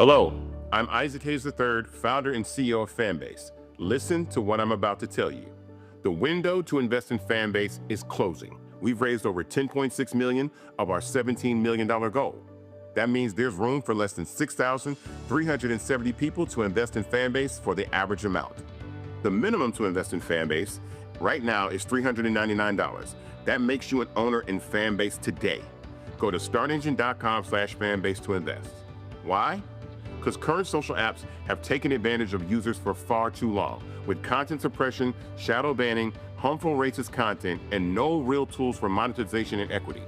Hello, I'm Isaac Hayes III, founder and CEO of Fanbase. Listen to what I'm about to tell you. The window to invest in Fanbase is closing. We've raised over $10.6 million of our $17 million goal. That means there's room for less than 6,370 people to invest in Fanbase for the average amount. The minimum to invest in Fanbase right now is $399. That makes you an owner in Fanbase today. Go to startengine.com/fanbase to invest. Why? Because current social apps have taken advantage of users for far too long, with content suppression, shadow banning, harmful racist content, and no real tools for monetization and equity.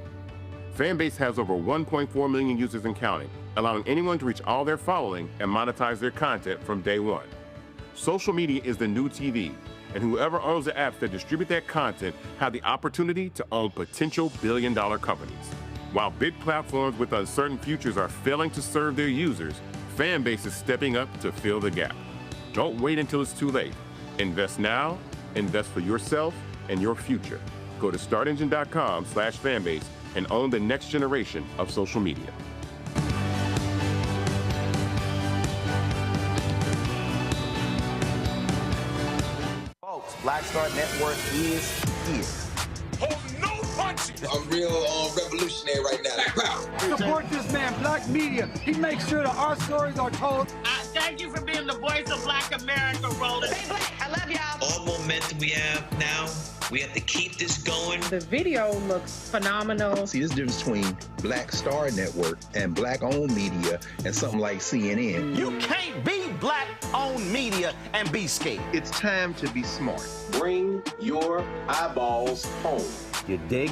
Fanbase has over 1.4 million users and counting, allowing anyone to reach all their following and monetize their content from day one. Social media is the new TV, and whoever owns the apps that distribute that content have the opportunity to own potential billion-dollar companies. While big platforms with uncertain futures are failing to serve their users, Fanbase is stepping up to fill the gap. Don't wait until it's too late. Invest now, invest for yourself and your future. Go to startengine.com/fanbase and own the next generation of social media. Folks, Black Star Network is here. Hold no punches! I'm real revolutionary right now. Black power. Support this man, Black Media. He makes sure that our stories are told. Thank you for being the voice of Black America, Roland. Stay black. I love y'all. All momentum we have now, we have to keep this going. The video looks phenomenal. See, there's a difference between Black Star Network and Black-owned media and something like CNN. You can't be Black-owned media and be scared. It's time to be smart. Bring your eyeballs home. You dig?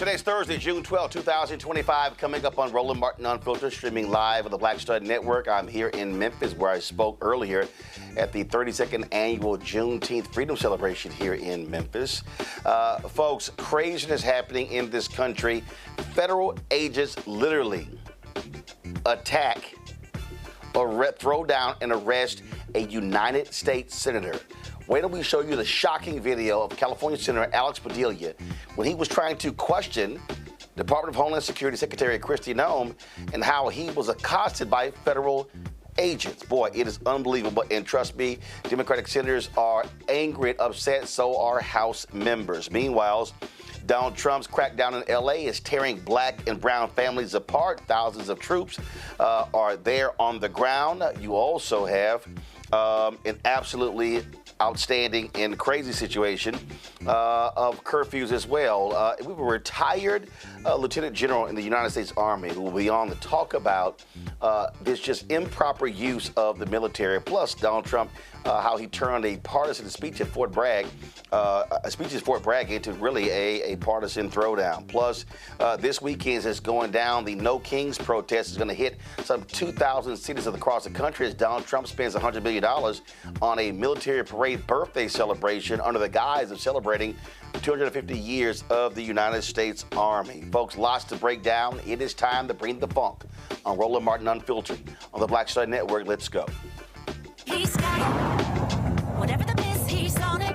Today's Thursday, June 12, 2025, coming up on Roland Martin Unfiltered, streaming live on the Black Stud Network. I'm here in Memphis, where I spoke earlier at the 32nd annual Juneteenth Freedom Celebration here in Memphis. Folks, craziness happening in this country. Federal agents literally attack or throw down and arrest a United States senator. Wait till we show you the shocking video of California Senator Alex Padilla when he was trying to question Department of Homeland Security Secretary Kristi Noem and how he was accosted by federal agents. Boy, it is unbelievable. And trust me, Democratic senators are angry and upset. So are House members. Meanwhile, Donald Trump's crackdown in L.A. is tearing black and brown families apart. Thousands of troops are there on the ground. You also have an absolutely outstanding and crazy situation of curfews as well. We have a retired Lieutenant General in the United States Army who will be on to talk about this just improper use of the military. Plus, Donald Trump, how he turned a partisan speech at Fort Bragg, into really a partisan throwdown. Plus, this weekend is going down. The No Kings protest is going to hit some 2,000 cities across the country as Donald Trump spends $100 million on a military parade birthday celebration under the guise of celebrating 250 years of the United States Army. Folks, lots to break down. It is time to bring the funk on Roland Martin Unfiltered on the Black Stud Network. Let's go. He's got it. Whatever the miss, he's on it.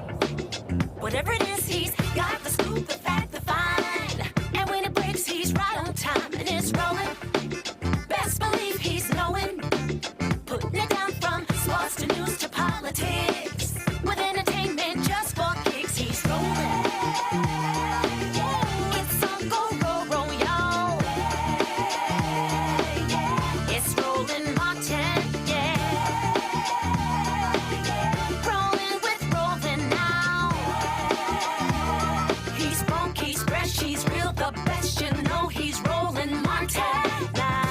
Whatever it is, he's got the scoop, the fact, the find. And when it breaks, he's right on time and it's rolling. Best believe he's knowing. Putting it down from sports to news to politics. With entertainment just for kicks, he's rolling. It's on go, y'all. It's Roland Martin, rolling with Roland now. He's funk, he's fresh, he's real, the best, you know he's Roland Martin now.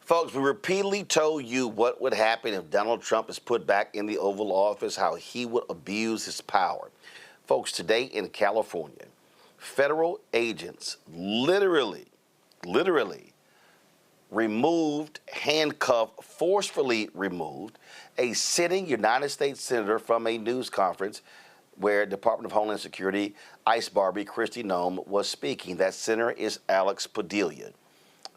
Folks, we repeatedly told you what would happen if Donald Trump is put back in the Oval Office, how he would abuse his power. Folks, today in California, federal agents literally forcefully removed a sitting United States senator from a news conference where Department of Homeland Security ICE Barbie Kristi Noem was speaking. That senator is Alex Padilla.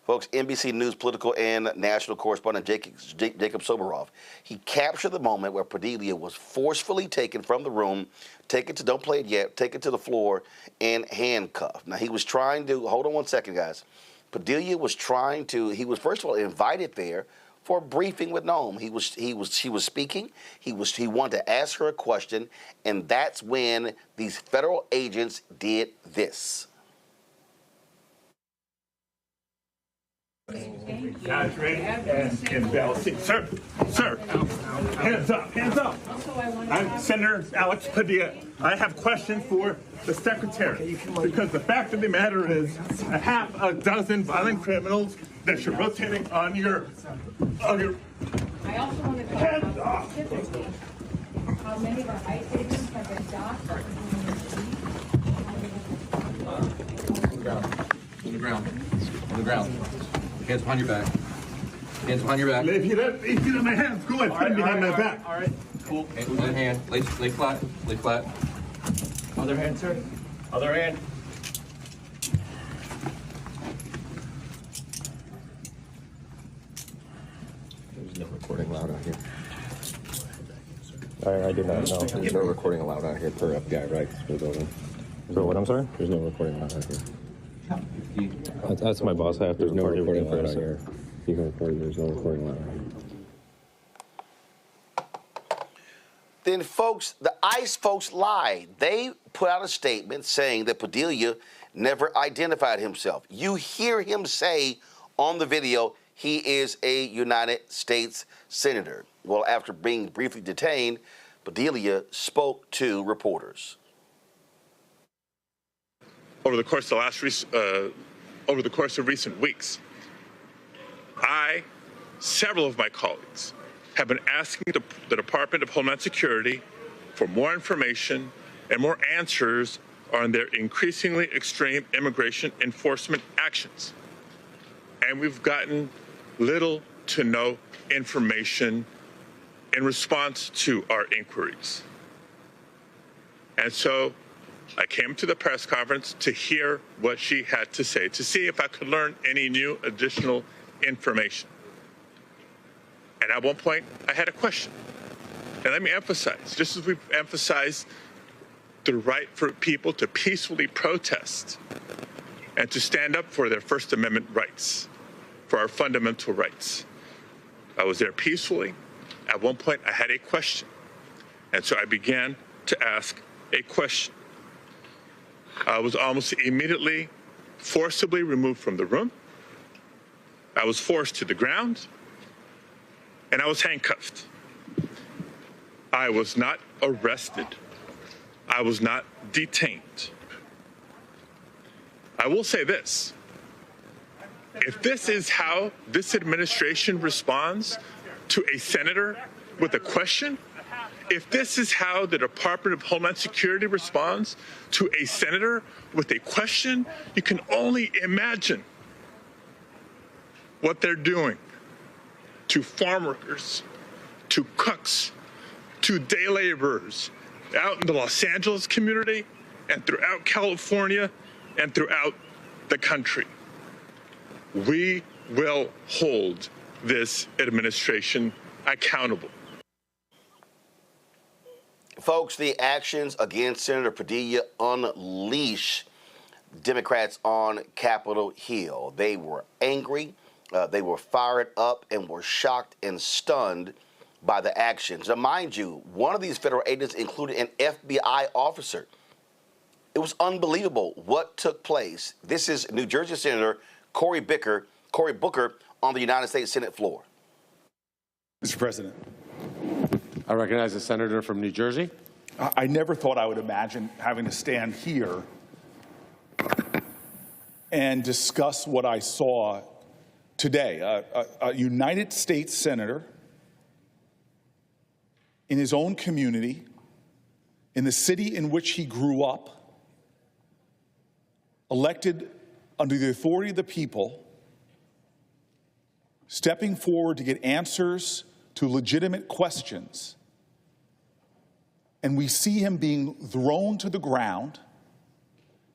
Folks, NBC News political and national correspondent Jacob Soboroff, he captured the moment where Padilla was forcefully taken from the room, taken to, don't play it yet, taken to the floor and handcuffed. Now, he was trying to, hold on one second, guys. Padilla was trying to, he was first of all invited there for a briefing with Noem. She was speaking, he wanted to ask her a question, and that's when these federal agents did this. Guys, ready? And bell. Sir, hands up. I'm Senator Alex Padilla. I have questions for the secretary because the fact of the matter is a half a dozen violent criminals that you're rotating on your. I also want to Hands off. How many of our ICE agents have been docked? On the ground. Hands behind your back. Hands behind your back. If you don't my hands, go ahead, put them behind my back. All right, cool. Other hand, lay flat, lay flat. Other hand, sir. Other hand. There's no recording allowed out here. I did not know. There's no recording allowed out here per FBI, right? So what, I'm sorry? There's no recording allowed out here. That's my boss. I have to There's no record recording everything allowed out first. here. You can record, there's no recording allowed out here. Then, folks, the ICE folks lied. They put out a statement saying that Padilla never identified himself. You hear him say on the video he is a United States senator. Well, after being briefly detained, Padilla spoke to reporters. Over the course of recent weeks, several of my colleagues, have been asking the Department of Homeland Security for more information and more answers on their increasingly extreme immigration enforcement actions. And we've gotten little to no information in response to our inquiries. And so I came to the press conference to hear what she had to say, to see if I could learn any new additional information. And at one point, I had a question. And let me emphasize, just as we've emphasized the right for people to peacefully protest and to stand up for their First Amendment rights, for our fundamental rights. I was there peacefully. At one point, I had a question. And so I began to ask a question. I was almost immediately forcibly removed from the room. I was forced to the ground, and I was handcuffed. I was not arrested. I was not detained. I will say this. If this is how this administration responds to a senator with a question, if this is how the Department of Homeland Security responds to a senator with a question, you can only imagine what they're doing to farm workers, to cooks, to day laborers out in the Los Angeles community and throughout California and throughout the country. We will hold this administration accountable. Folks, the actions against Senator Padilla unleash Democrats on Capitol Hill. They were angry, they were fired up, and were shocked and stunned by the actions. Now, mind you, one of these federal agents included an FBI officer. It was unbelievable what took place. This is New Jersey Senator Cory Booker on the United States Senate floor. Mr. President. I recognize the senator from New Jersey. I never thought I would imagine having to stand here and discuss what I saw today. A United States senator in his own community, in the city in which he grew up, elected under the authority of the people, stepping forward to get answers to legitimate questions, and we see him being thrown to the ground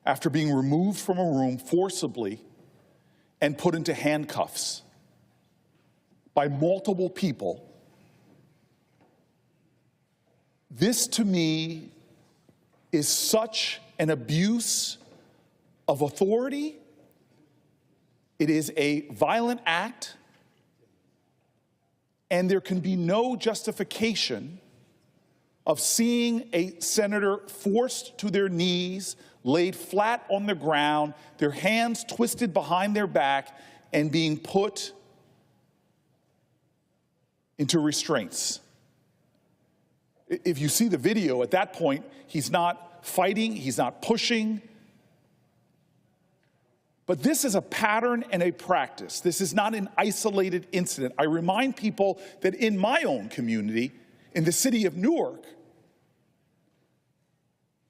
after being removed from a room forcibly and put into handcuffs by multiple people. This, to me, is such an abuse of authority. It is a violent act, and there can be no justification of seeing a senator forced to their knees, laid flat on the ground, their hands twisted behind their back, and being put into restraints. If you see the video, at that point, he's not fighting, he's not pushing. But this is a pattern and a practice. This is not an isolated incident. I remind people that in my own community, in the city of Newark,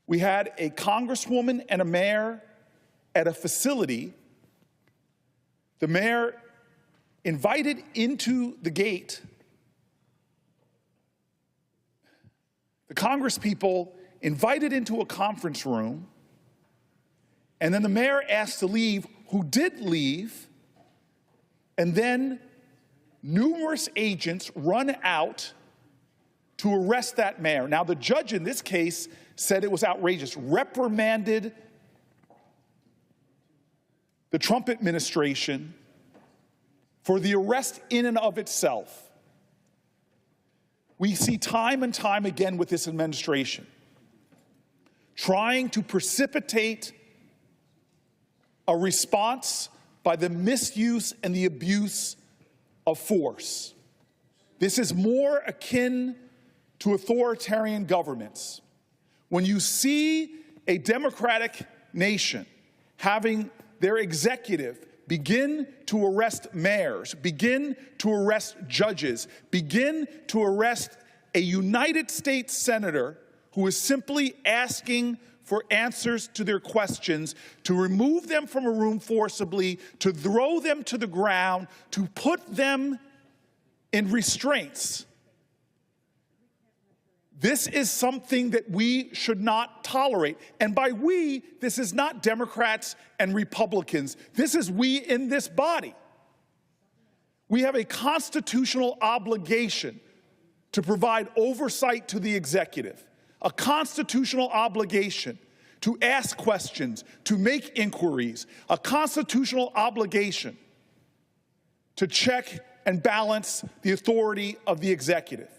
we had a congresswoman and a mayor at a facility. The mayor invited into the gate the Congress people, invited into a conference room, and then the mayor asked to leave, who did leave, and then numerous agents run out to arrest that mayor. Now, the judge in this case said it was outrageous, reprimanded the Trump administration for the arrest in and of itself. We see time and time again with this administration trying to precipitate a response by the misuse and the abuse of force. This is more akin to authoritarian governments. When you see a democratic nation having their executive begin to arrest mayors, begin to arrest judges, begin to arrest a United States senator who is simply asking for answers to their questions, to remove them from a room forcibly, to throw them to the ground, to put them in restraints. This is something that we should not tolerate. And by we, this is not Democrats and Republicans. This is we in this body. We have a constitutional obligation to provide oversight to the executive, a constitutional obligation to ask questions, to make inquiries, a constitutional obligation to check and balance the authority of the executive.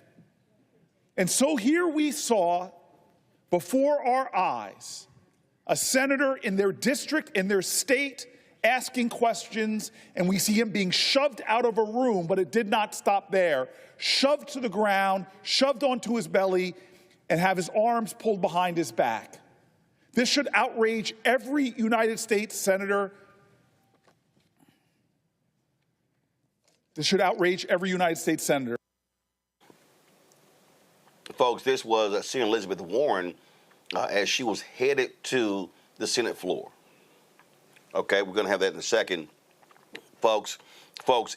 And so here we saw before our eyes a senator in their district, in their state, asking questions, and we see him being shoved out of a room, but it did not stop there. Shoved to the ground, shoved onto his belly, and have his arms pulled behind his back. This should outrage every United States senator. This should outrage every United States senator. Folks, this was Sen Elizabeth Warren as she was headed to the Senate floor. Okay, we're going to have that in a second. Folks,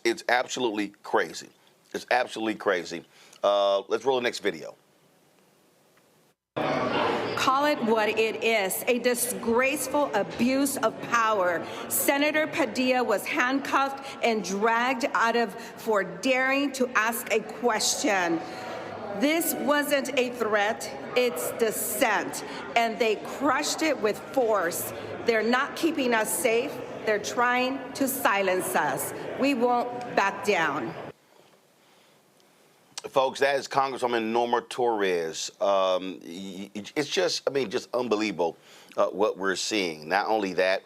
it's absolutely crazy. It's absolutely crazy. Let's roll the next video. Call it what it is, a disgraceful abuse of power. Senator Padilla was handcuffed and dragged out of for daring to ask a question. This wasn't a threat, it's dissent, and they crushed it with force. They're not keeping us safe, they're trying to silence us. We won't back down. Folks, that is Congresswoman Norma Torres. It's just, just unbelievable what we're seeing. Not only that,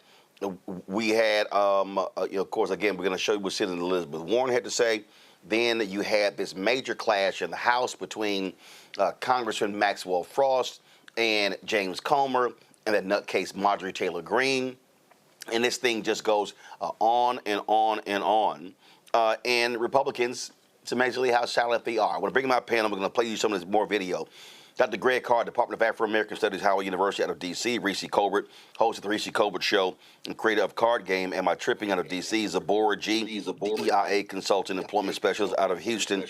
we had, of course, again, we're going to show you what Senator Elizabeth Warren had to say. Then you had this major clash in the House between Congressman Maxwell Frost and James Comer and that nutcase Marjorie Taylor Greene. And this thing just goes on and on and on. And Republicans, it's amazingly how silent they are. I want to bring my panel. We're going to play you some of this more video. Dr. Greg Carr, Department of Afro-American Studies, Howard University out of D.C., Reese Colbert, host of the Reese Colbert Show and creator of Card Game, and my tripping out of D.C., Zabora G, EIA consultant, employment specialist out of Houston.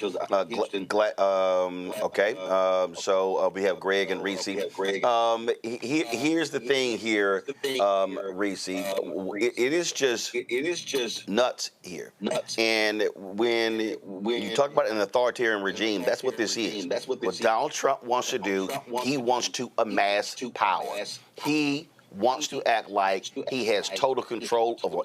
We have Greg and Reese. Here's the thing here, Reese. It is just nuts here. And when you talk about an authoritarian regime, that's what this is. What Donald Trump wants to do, he wants to amass power. He wants to act like he has total control over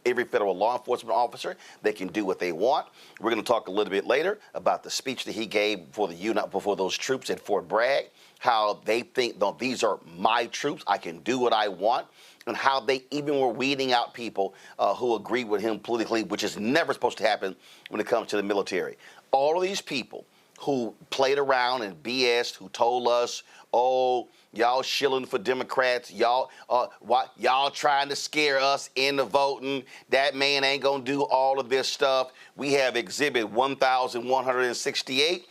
every federal law enforcement officer. They can do what they want. We're going to talk a little bit later about the speech that he gave before those troops at Fort Bragg, how they think, no, these are my troops, I can do what I want, and how they even were weeding out people who agree with him politically, which is never supposed to happen when it comes to the military. All of these people who played around and BS'd, who told us, oh, y'all shilling for Democrats, y'all trying to scare us into voting. That man ain't gonna do all of this stuff. We have Exhibit 1168,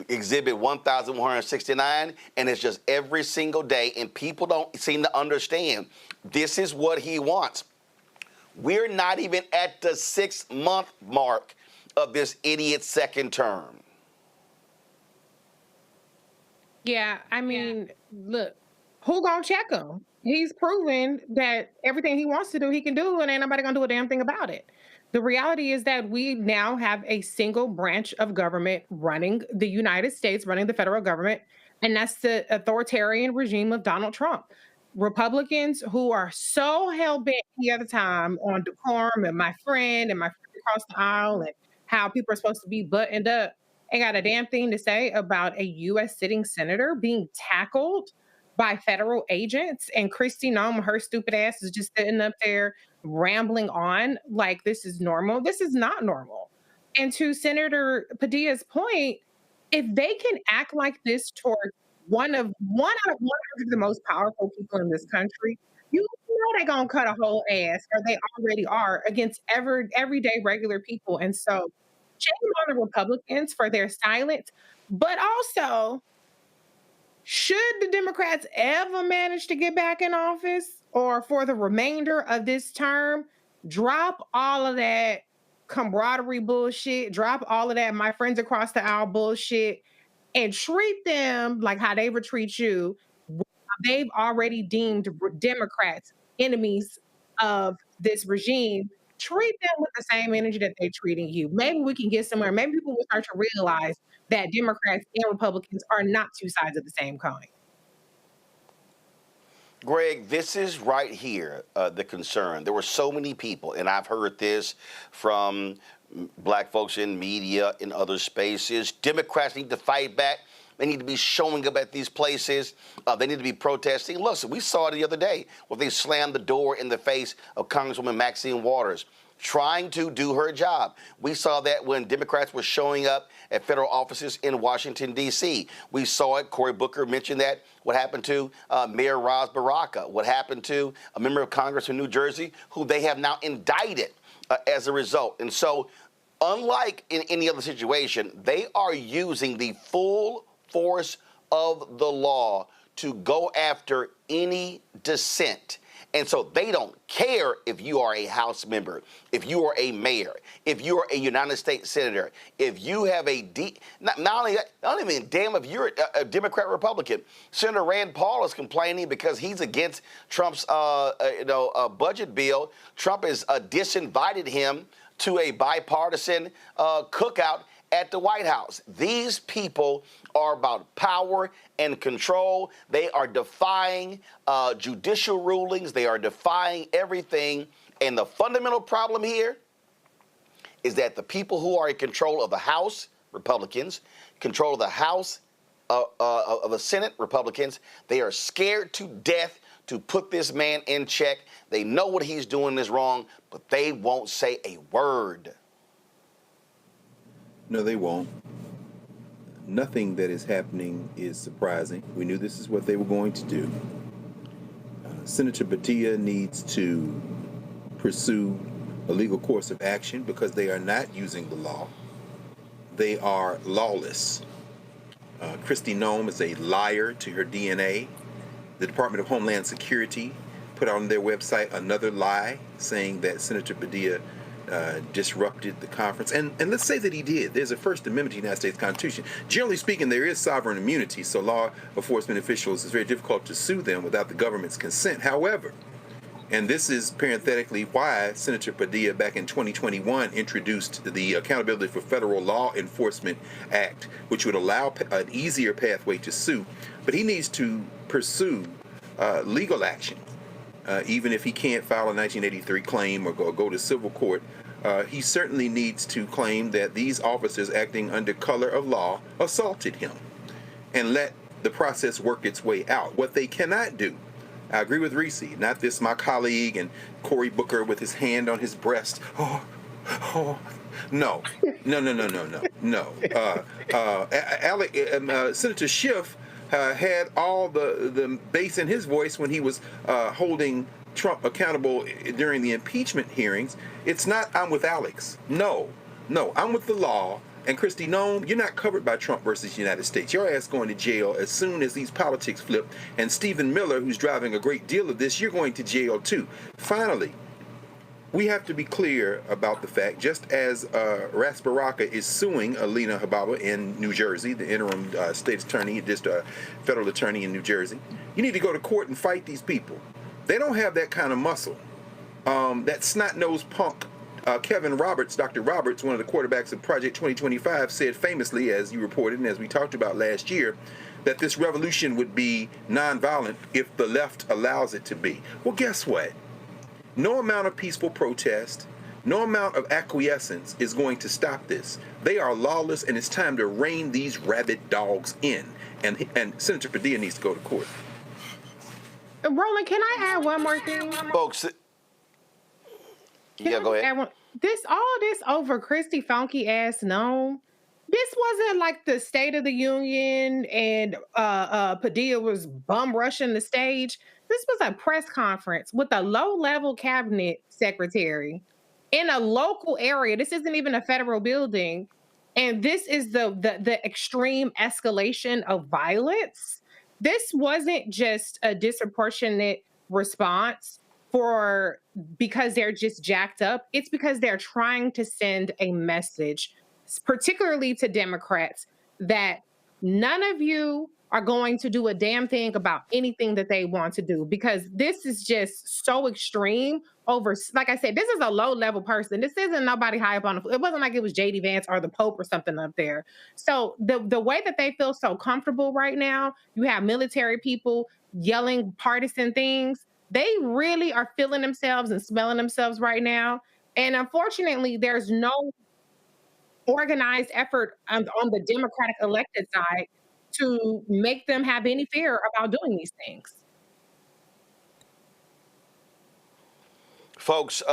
Exhibit 1169, and it's just every single day, and people don't seem to understand. This is what he wants. We're not even at the 6-month mark of this idiot's second term. Yeah, look, who gonna check him? He's proven that everything he wants to do, he can do, and ain't nobody gonna do a damn thing about it. The reality is that we now have a single branch of government running the United States, running the federal government, and that's the authoritarian regime of Donald Trump. Republicans who are so hell-bent the other time on decorum and my friend across the aisle and how people are supposed to be buttoned up, ain't got a damn thing to say about a U.S. sitting senator being tackled by federal agents, and Kristi Noem, her stupid ass, is just sitting up there rambling on like this is normal. This is not normal. And to Senator Padilla's point, if they can act like this toward one out of 100 of the most powerful people in this country, You know they're gonna cut a whole ass, or they already are, against everyday regular people. And so, shame on the Republicans for their silence, but also, should the Democrats ever manage to get back in office, or for the remainder of this term, drop all of that camaraderie bullshit, drop all of that my friends across the aisle bullshit, and treat them like how they would treat you. They've already deemed Democrats enemies of this regime. Treat them with the same energy that they're treating you. Maybe we can get somewhere. Maybe people will start to realize that Democrats and Republicans are not two sides of the same coin. Greg, this is right here the concern. There were so many people, and I've heard this from black folks in media, in other spaces. Democrats need to fight back. They need to be showing up at these places. They need to be protesting. Listen, we saw it the other day where they slammed the door in the face of Congresswoman Maxine Waters trying to do her job. We saw that when Democrats were showing up at federal offices in Washington, D.C. We saw it. Cory Booker mentioned that. What happened to Mayor Ras Baraka? What happened to a member of Congress in New Jersey who they have now indicted as a result? And so, unlike in any other situation, they are using the full force of the law to go after any dissent. And so they don't care if you are a House member, if you are a mayor, if you are a United States senator, if you have not only that, I don't even damn if you're a Democrat or Republican. Senator Rand Paul is complaining because he's against Trump's budget bill. Trump has disinvited him to a bipartisan cookout at the White House. These people are about power and control. They are defying judicial rulings. They are defying everything. And the fundamental problem here is that the people who are in control of the House, Republicans, control of the House of the Senate, Republicans, they are scared to death to put this man in check. They know what he's doing is wrong, but they won't say a word. No, they won't. Nothing that is happening is surprising. We knew this is what they were going to do. Senator Padilla needs to pursue a legal course of action because they are not using the law. They are lawless. Kristi Noem is a liar to her DNA. The Department of Homeland Security put on their website another lie saying that Senator Padilla disrupted the conference. And let's say that he did. There's a First Amendment to the United States Constitution. Generally speaking, there is sovereign immunity, so law enforcement officials, it's very difficult to sue them without the government's consent. However, and this is parenthetically why Senator Padilla back in 2021 introduced the Accountability for Federal Law Enforcement Act, which would allow an easier pathway to sue. But he needs to pursue legal action. Even if he can't file a 1983 claim or go to civil court, he certainly needs to claim that these officers acting under color of law assaulted him and let the process work its way out. What they cannot do, I agree with Reese, not this my colleague and Cory Booker with his hand on his breast. No. Senator Schiff had all the bass in his voice when he was holding Trump accountable during the impeachment hearings. It's not I'm with Alex. No, I'm with the law. And Kristi Noem, you're not covered by Trump versus United States. Your ass going to jail as soon as these politics flip. And Stephen Miller, who's driving a great deal of this, you're going to jail too. Finally, we have to be clear about the fact, just as Ras Baraka is suing Alina Hababa in New Jersey, the interim state attorney, just federal attorney in New Jersey, you need to go to court and fight these people. They don't have that kind of muscle. That snot-nosed punk Kevin Roberts, Dr. Roberts, one of the quarterbacks of Project 2025, said famously, as you reported and as we talked about last year, that this revolution would be nonviolent if the left allows it to be. Well, guess what? No amount of peaceful protest, no amount of acquiescence is going to stop this. They are lawless, and it's time to rein these rabid dogs in. And Senator Padilla needs to go to court. Roland, can I add one more thing? Folks, yeah, go ahead. All this over Kristi funky ass Noem. This wasn't like the State of the Union and Padilla was bum rushing the stage. This was a press conference with a low-level cabinet secretary in a local area. This isn't even a federal building. And this is the extreme escalation of violence. This wasn't just a disproportionate response because they're just jacked up. It's because they're trying to send a message, particularly to Democrats, that none of you are going to do a damn thing about anything that they want to do, because this is just so extreme over, like I said, this is a low-level person. This isn't nobody high up on the, it wasn't like it was J.D. Vance or the Pope or something up there. So the way that they feel so comfortable right now, you have military people yelling partisan things. They really are feeling themselves and smelling themselves right now. And unfortunately, there's no organized effort on the Democratic elected side to make them have any fear about doing these things. Folks,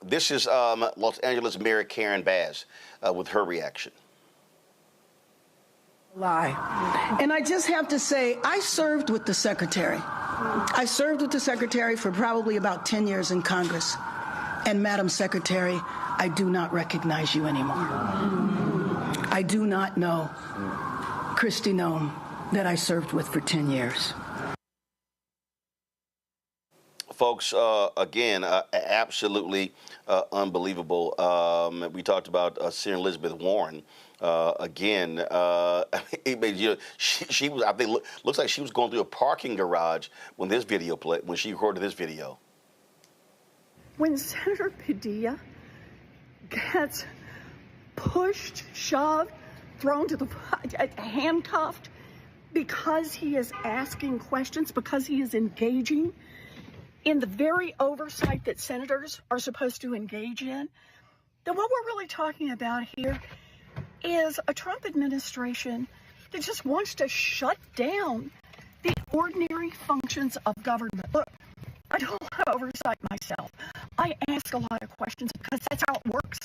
this is Los Angeles Mayor Karen Bass with her reaction. Lie. And I just have to say, I served with the secretary. I served with the secretary for probably about 10 years in Congress. And Madam Secretary, I do not recognize you anymore. I do not know Kristi Noem that I served with for 10 years. Folks, again, absolutely unbelievable. We talked about Sen Elizabeth Warren. Again, she was, I think, looks like she was going through a parking garage when this video played, when she recorded this video. When Senator Padilla gets pushed, shoved, thrown to the handcuffed because he is asking questions, because he is engaging in the very oversight that senators are supposed to engage in, then what we're really talking about here is a Trump administration that just wants to shut down the ordinary functions of government. Look, I don't have oversight myself. I ask a lot of questions because that's how it works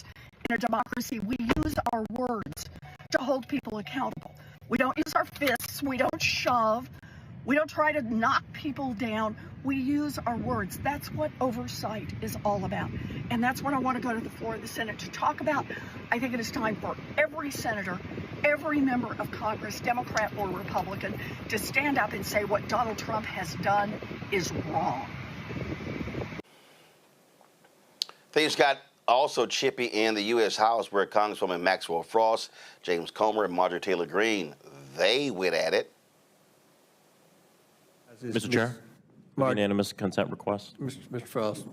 in a democracy. We use our words to hold people accountable. We don't use our fists. We don't shove. We don't try to knock people down. We use our words. That's what oversight is all about. And that's what I want to go to the floor of the Senate to talk about. I think it is time for every senator, every member of Congress, Democrat or Republican, to stand up and say what Donald Trump has done is wrong. Things got also chippy in the U.S. House, where Congresswoman Maxwell Frost, James Comer, and Marjorie Taylor Greene, they went at it. Mr. Chair, unanimous consent request. Mr. Frost.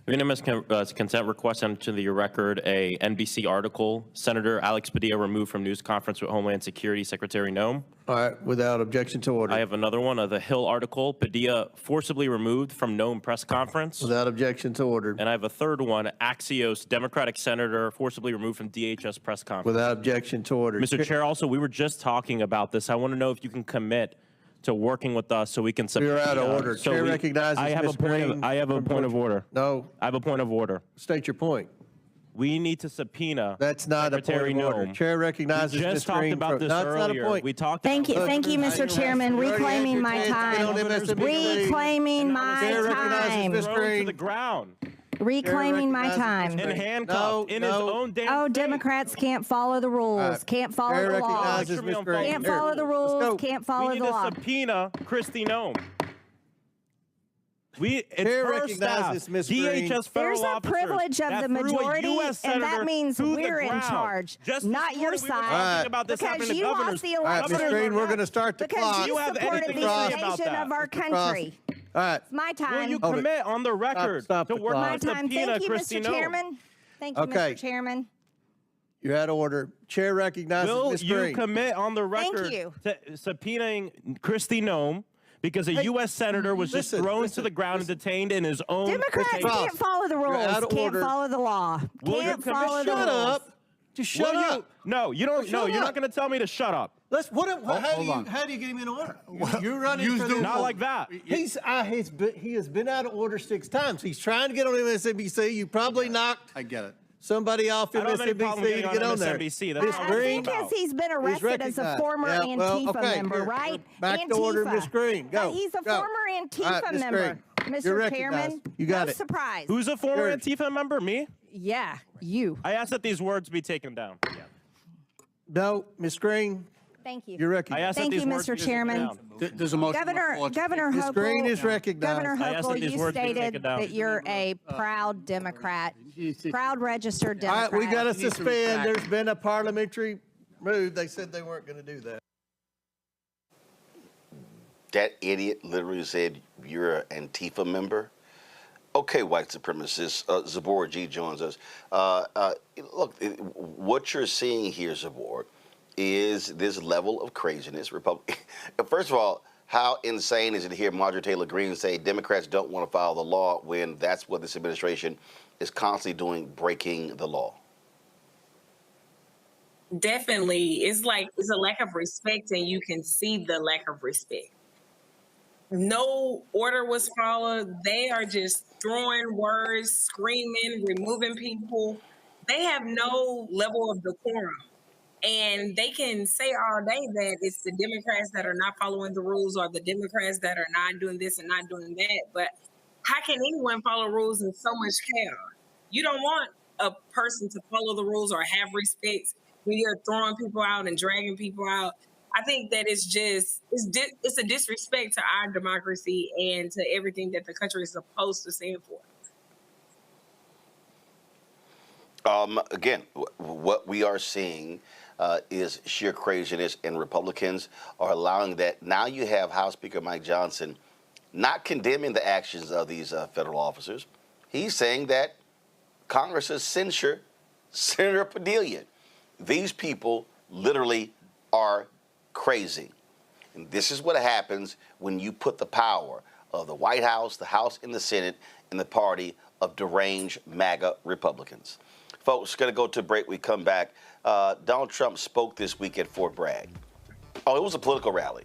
Unanimous consent request into the record a NBC article. Senator Alex Padilla removed from news conference with Homeland Security Secretary Noem. All right, without objection to order. I have another one, the Hill article. Padilla forcibly removed from Noem press conference. Without objection to order. And I have a third one, Axios, Democratic senator forcibly removed from DHS press conference. Without objection to order. Mr. Chair, also, we were just talking about this. I want to know if you can commit to working with us so we can subpoena. You're out of order. So Chair recognizes I have Ms. a point. Green I have a point of order. No. I have a point of order. State your point. We need to subpoena. That's not Secretary a point of order. Noem. Chair recognizes We just Ms. talked Green about this earlier. That's not a point. We talked. Thank you, Mr. Chairman. Reclaiming my time. Reclaiming my time. To the ground. Reclaiming my time. And handcuffed in his own damn Oh, Democrats can't follow the rules. Can't follow the law. Can't follow the rules. Can't follow the law. We need to subpoena Kristi Noem. It's her staff, DHS federal There's a privilege of the majority, and that means we're in charge, not your side. Because you lost the election. Ms. Green, we're going to start the clock. Because you supported the invasion of our country. All right. It's my time. Will you commit on the record to work my on time. subpoena Thank you, Kristi Mr. Noem? Chairman. Thank you, Mr. Chairman. You're out of order. Chair recognizes Ms. Green. Will you commit on the record to subpoenaing Kristi Noem because a U.S. senator was just thrown to the ground and detained in his own... Democrats can't follow the rules. Can't follow the law. Can't follow the rules. Shut up. Just shut up. No, you don't. No, you're not going to tell me to shut up. How do you get him in order? You're running for the... Not like that. He has been out of order 6 times. He's trying to get on MSNBC. You probably knocked... I get it. somebody off I don't have any problem MSNBC to getting get on on there. MSNBC. That's Miss not I what I'm Green, think as he's been arrested as a recognized. former Yeah, well, Antifa okay, member, here, right? back to order, Miss Green. Go. He's a go. former All Antifa right, Miss member, Green, you're Mr. recognized. Chairman. You got no it. surprise. Who's a former Yours. Antifa member? Me? Yeah, you. I asked that these words be taken down. Yeah. No, Miss Green, Thank you. you're recognized. Thank you, Mr. Chairman. There's a motion. Governor Miss Green Hochul, is recognized. Governor I asked that Hochul, these you words be taken stated down. that you're a proud Democrat, proud registered All Democrat. right, we got to suspend. There's been a parliamentary move. They said they weren't going to do that. That idiot literally said, you're an Antifa member? Okay, white supremacist. Zabora G joins us. Look, what you're seeing here, Zabora, is this level of craziness. First of all, how insane is it to hear Marjorie Taylor Greene say Democrats don't want to follow the law when that's what this administration is constantly doing, breaking the law? Definitely. It's a lack of respect, and you can see the lack of respect. No order was followed. They are just throwing words, screaming, removing people. They have no level of decorum. And they can say all day that it's the Democrats that are not following the rules or the Democrats that are not doing this and not doing that. But how can anyone follow rules in so much chaos? You don't want a person to follow the rules or have respect when you're throwing people out and dragging people out. I think that it's a disrespect to our democracy and to everything that the country is supposed to stand for. Again, what we are seeing is sheer craziness, and Republicans are allowing that. Now you have House Speaker Mike Johnson not condemning the actions of these federal officers. He's saying that Congress's censure Senator Padilla. These people literally are crazy. And this is what happens when you put the power of the White House, the House, and the Senate in the party of deranged MAGA Republicans. Folks, going to go to a break. We come back. Donald Trump spoke this week at Fort Bragg. Oh, it was a political rally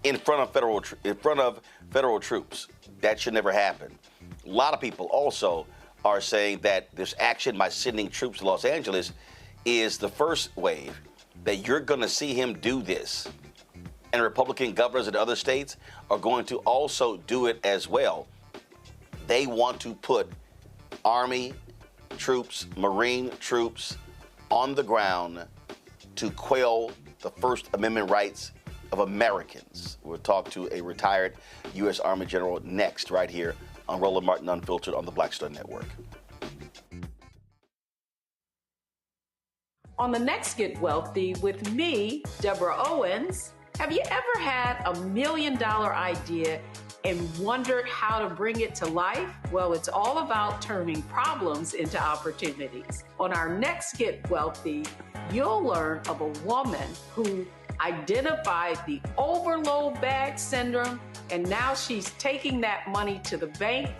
in front of federal troops. That should never happen. A lot of people also are saying that this action by sending troops to Los Angeles is the first wave, that you're going to see him do this. And Republican governors in other states are going to also do it as well. They want to put Army troops, Marine troops on the ground to quell the First Amendment rights of Americans. We'll talk to a retired U.S. Army general next, right here on Roland Martin Unfiltered on the Black Star Network. On the next Get Wealthy with me, Deborah Owens, have you ever had $1 million idea and wondered how to bring it to life? Well, it's all about turning problems into opportunities. On our next Get Wealthy, you'll learn of a woman who identified the overload bag syndrome, and now she's taking that money to the bank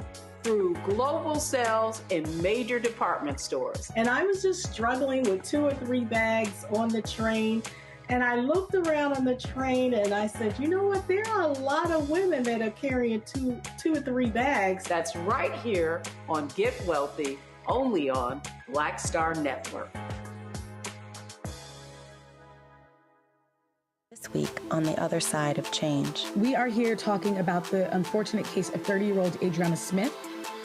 through global sales in major department stores. And I was just struggling with 2 or 3 bags on the train. And I looked around on the train and I said, you know what? There are a lot of women that are carrying two or 3 bags. That's right here on Get Wealthy, only on Black Star Network. This week on The Other Side of Change. We are here talking about the unfortunate case of 30-year-old Adriana Smith,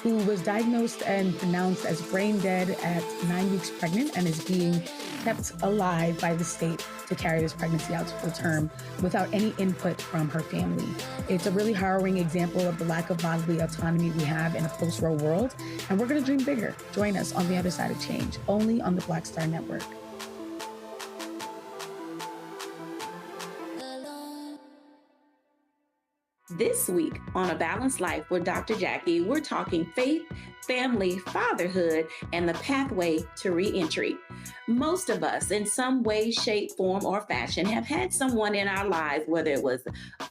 who was diagnosed and pronounced as brain dead at 9 weeks pregnant and is being kept alive by the state to carry this pregnancy out to full term without any input from her family. It's a really harrowing example of the lack of bodily autonomy we have in a post-Roe world, and we're going to dream bigger. Join us on The Other Side of Change, only on the Black Star Network. This week on A Balanced Life with Dr. Jackie, we're talking faith, family, fatherhood, and the pathway to reentry. Most of us, in some way, shape, form, or fashion, have had someone in our lives, whether it was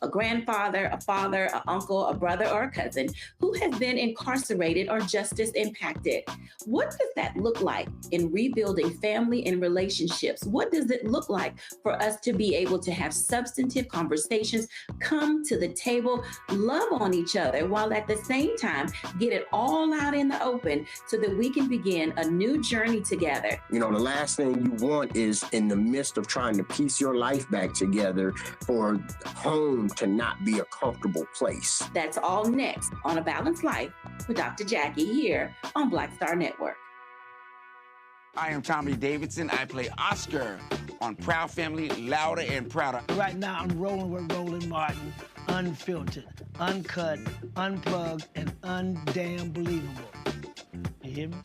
a grandfather, a father, an uncle, a brother, or a cousin, who has been incarcerated or justice impacted. What does that look like in rebuilding family and relationships? What does it look like for us to be able to have substantive conversations, come to the table table, love on each other, while at the same time, get it all out in the open so that we can begin a new journey together. You know, the last thing you want is in the midst of trying to piece your life back together for home to not be a comfortable place. That's all next on A Balanced Life with Dr. Jackie here on Black Star Network. I am Tommy Davidson. I play Oscar on Proud Family, Louder and Prouder. Right now, I'm rolling with Roland Martin, unfiltered, uncut, unplugged, and undamn believable. You hear me?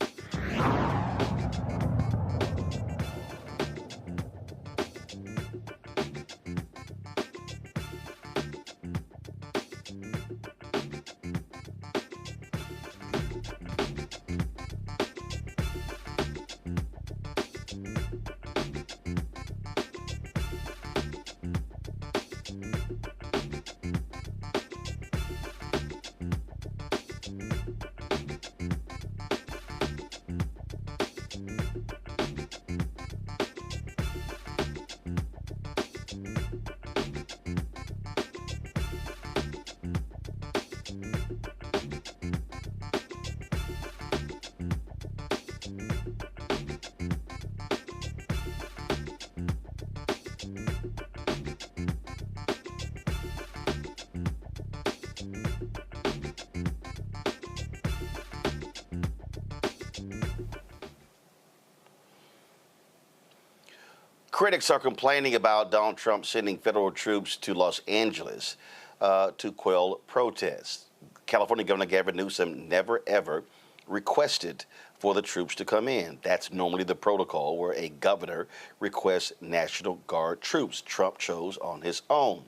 Critics are complaining about Donald Trump sending federal troops to Los Angeles to quell protests. California Governor Gavin Newsom never, ever requested for the troops to come in. That's normally the protocol where a governor requests National Guard troops. Trump chose on his own.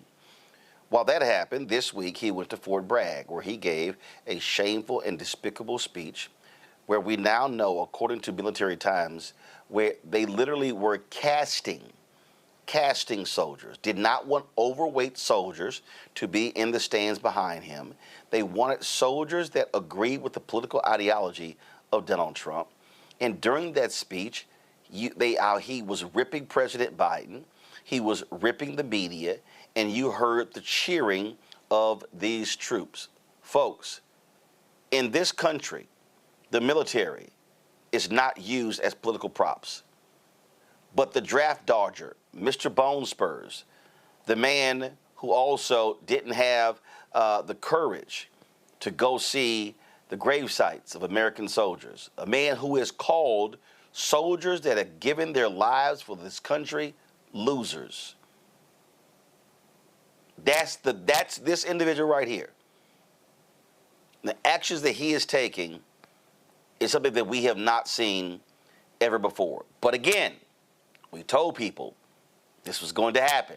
While that happened, this week he went to Fort Bragg, where he gave a shameful and despicable speech where we now know, according to Military Times, where they literally were casting soldiers, did not want overweight soldiers to be in the stands behind him. They wanted soldiers that agreed with the political ideology of Donald Trump. And during that speech, he was ripping President Biden, he was ripping the media, and you heard the cheering of these troops. Folks, in this country, the military is not used as political props. But the draft dodger, Mr. Bone Spurs, the man who also didn't have the courage to go see the grave sites of American soldiers, a man who is called soldiers that have given their lives for this country losers. That's this individual right here. The actions that he is taking is something that we have not seen ever before. But again, we told people this was going to happen,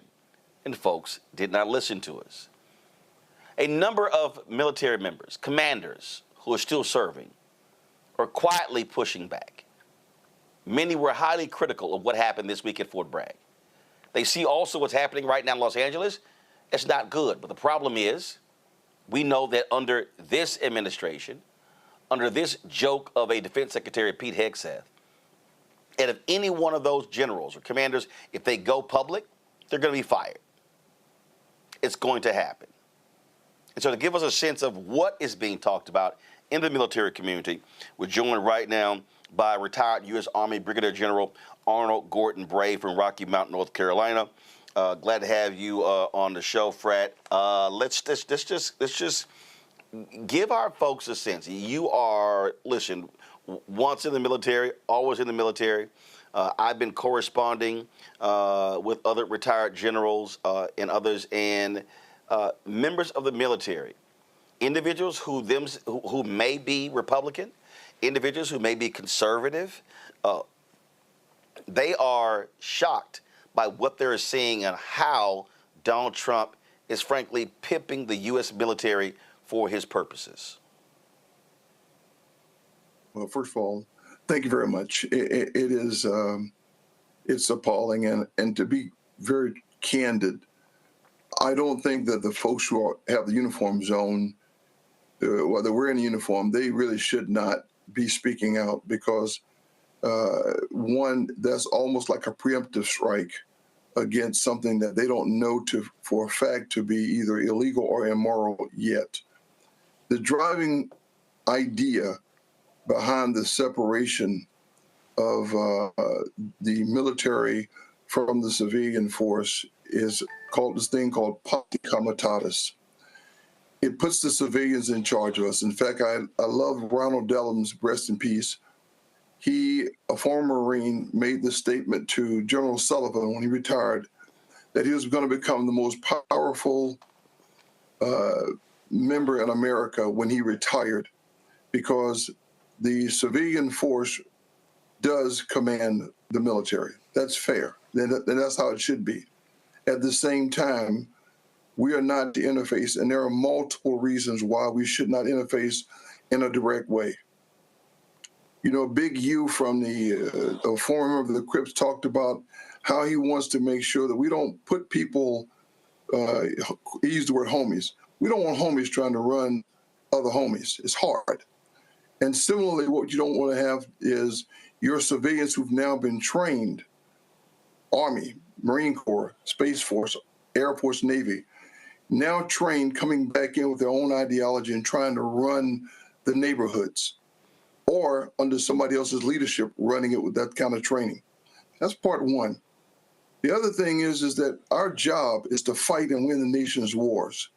and folks did not listen to us. A number of military members, commanders who are still serving, are quietly pushing back. Many were highly critical of what happened this week at Fort Bragg. They see also what's happening right now in Los Angeles. It's not good, but the problem is we know that under this administration, under this joke of a Defense Secretary, Pete Hegseth, and if any one of those generals or commanders, if they go public, they're going to be fired. It's going to happen. And so to give us a sense of what is being talked about in the military community, we're joined right now by retired U.S. Army Brigadier General Arnold Bray from Rocky Mount, North Carolina. Glad to have you on the show, Frat. Let's just give our folks a sense. You are, listen, once in the military, always in the military. I've been corresponding with other retired generals and others, and members of the military, individuals who may be Republican, individuals who may be conservative. They are shocked by what they're seeing and how Donald Trump is frankly pimping the U.S. military for his purposes. Well, first of all, thank you very much. It is, it's appalling. And to be very candid, I don't think that the folks who have the uniform zone, whether we're in a uniform, they really should not be speaking out because, one, that's almost like a preemptive strike against something that they don't know for a fact to be either illegal or immoral yet. The driving idea behind the separation of the military from the civilian force is called this thing called pacta comitatus. It puts the civilians in charge of us. In fact, I love Ronald Dellum's, rest in peace. He, a former Marine, made this statement to General Sullivan when he retired, that he was going to become the most powerful member in America when he retired, because the civilian force does command the military. That's fair. And that's how it should be. At the same time, we are not to interface, and there are multiple reasons why we should not interface in a direct way. You know, Big U from the former member of the Crips talked about how he wants to make sure that we don't put people, he used the word homies. We don't want homies trying to run other homies. It's hard. And similarly, what you don't want to have is your civilians who've now been trained, Army, Marine Corps, Space Force, Air Force, Navy, now trained, coming back in with their own ideology and trying to run the neighborhoods, or under somebody else's leadership, running it with that kind of training. That's part one. The other thing is that our job is to fight and win the nation's wars.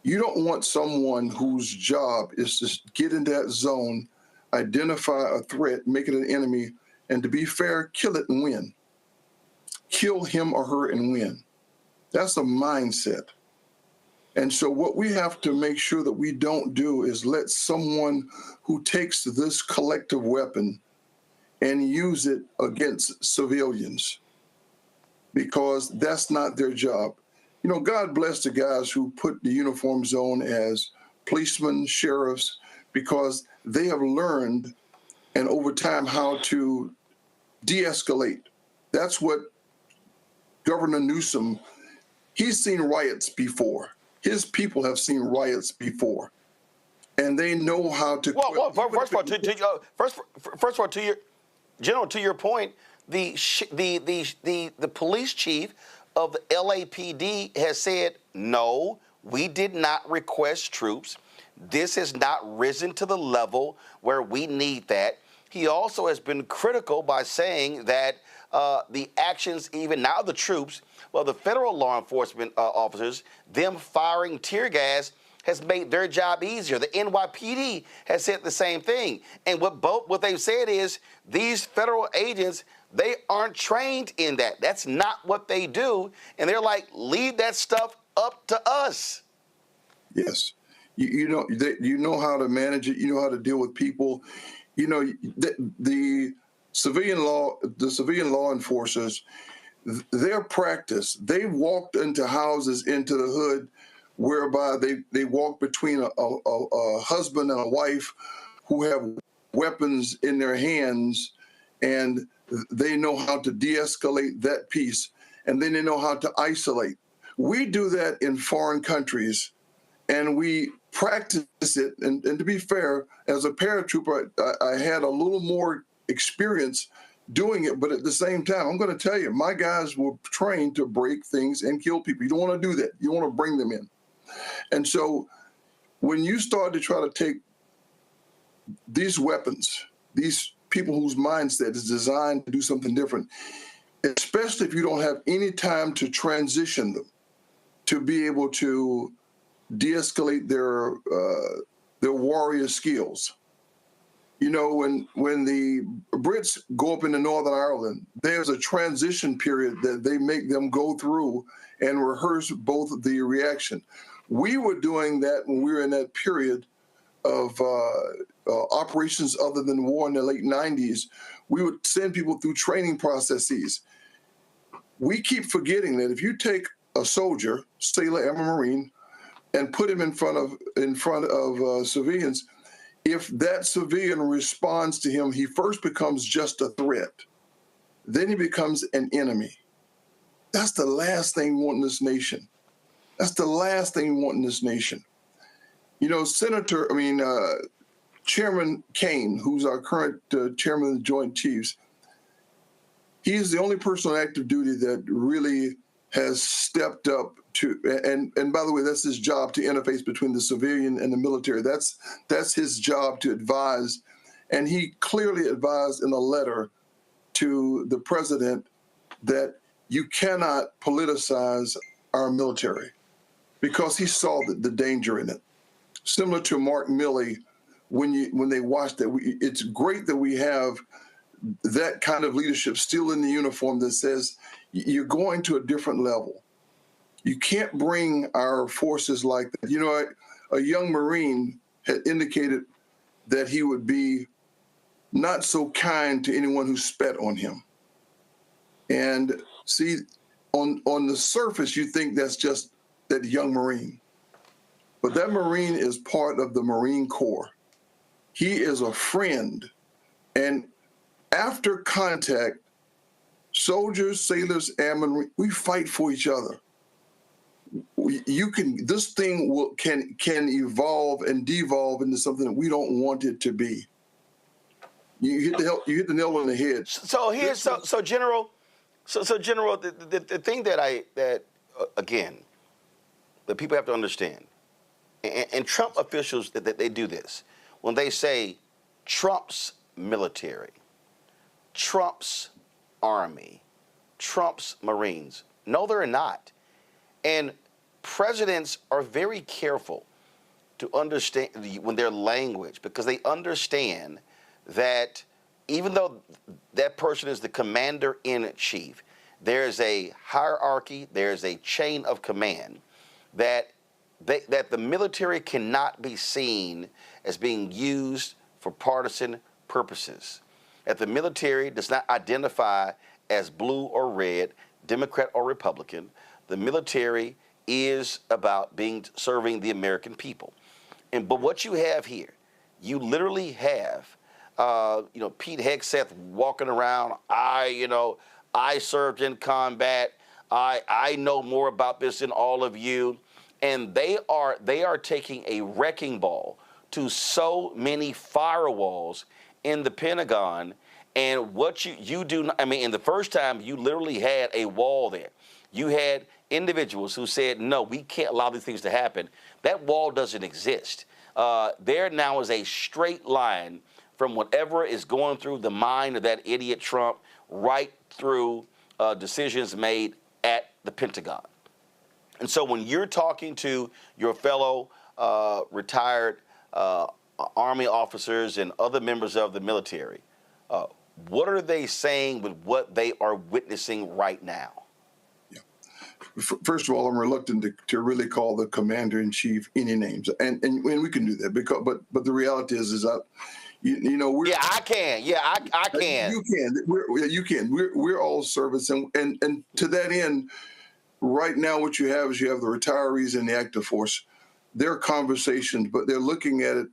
You don't want someone whose job is to get in that zone, identify a threat, make it an enemy, and to be fair, kill it and win. Kill him or her and win. That's a mindset. And so what we have to make sure that we don't do is let someone who takes this collective weapon and use it against civilians, because that's not their job. You know, God bless the guys who put the uniforms on as policemen, sheriffs, because they have learned, and over time, how to de-escalate. That's what Governor Newsom, he's seen riots before. His people have seen riots before, and they know how to. Well, first of all, to your General, to your point, the police chief of the LAPD has said, no, we did not request troops. This has not risen to the level where we need that. He also has been critical by saying that the actions, even now the troops, well, the federal law enforcement officers, them firing tear gas has made their job easier. The NYPD has said the same thing. And what they've said is these federal agents, they aren't trained in that. That's not what they do. And they're like, leave that stuff up to us. Yes. You know how to manage it. You know how to deal with people. You know, the civilian law enforcers, their practice, they walked into houses, into the hood, whereby they walk between a husband and a wife who have weapons in their hands, and they know how to de-escalate that piece, and then they know how to isolate. We do that in foreign countries, and we practice it. And to be fair, as a paratrooper, I had a little more experience doing it, but at the same time, I'm going to tell you, my guys were trained to break things and kill people. You don't want to do that. You want to bring them in. And so when you start to try to take these weapons, these people whose mindset is designed to do something different, especially if you don't have any time to transition them, to be able to de-escalate their warrior skills. You know, when the Brits go up into Northern Ireland, there's a transition period that they make them go through and rehearse both the reaction. We were doing that when we were in that period of operations other than war in the late 90s. We would send people through training processes. We keep forgetting that if you take a soldier, sailor, and a Marine, and put him in front of civilians, if that civilian responds to him, he first becomes just a threat. Then he becomes an enemy. That's the last thing we want in this nation. That's the last thing we want in this nation. You know, Chairman Kane, who's our current chairman of the Joint Chiefs, He's the only person on active duty that really has stepped up to, and by the way, that's his job, to interface between the civilian and the military. That's his job, to advise. And he clearly advised in a letter to the president that you cannot politicize our military, because he saw the danger in it. Similar to Mark Milley, when they watched that, it's great that we have that kind of leadership still in the uniform that says you're going to a different level. You can't bring our forces like that. You know, a young Marine had indicated that he would be not so kind to anyone who spat on him. And see, on the surface, you think that's just that young Marine. But that Marine is part of the Marine Corps. He is a friend. And after contact, soldiers, sailors, airmen, we fight for each other. This thing can evolve and devolve into something that we don't want it to be. You hit the nail on the head. So General, the thing that again, that people have to understand, and Trump officials, that they do this when they say Trump's military, Trump's army, Trump's Marines. No, they're not. And presidents are very careful to understand when their language, because they understand that even though that person is the commander-in-chief, there's a hierarchy, there's a chain of command that the military cannot be seen as being used for partisan purposes. That the military does not identify as blue or red, Democrat or Republican. The military is about serving the American people. But what you have here, you literally have Pete Hegseth walking around. I served in combat. I know more about this than all of you. And they are taking a wrecking ball to so many firewalls in the Pentagon. And what you do, in the first time, you literally had a wall there. You had individuals who said, no, we can't allow these things to happen. That wall doesn't exist. There now is a straight line from whatever is going through the mind of that idiot Trump right through decisions made at the Pentagon. And so when you're talking to your fellow retired Army officers and other members of the military, what are they saying with what they are witnessing right now? Yeah. First of all, I'm reluctant to really call the commander-in-chief any names, and we can do that because, but the reality is that I can. Yeah, I can. You can. You can. We're all service, and to that end, right now what you have is you have the retirees and the active force. Their conversations, but they're looking at it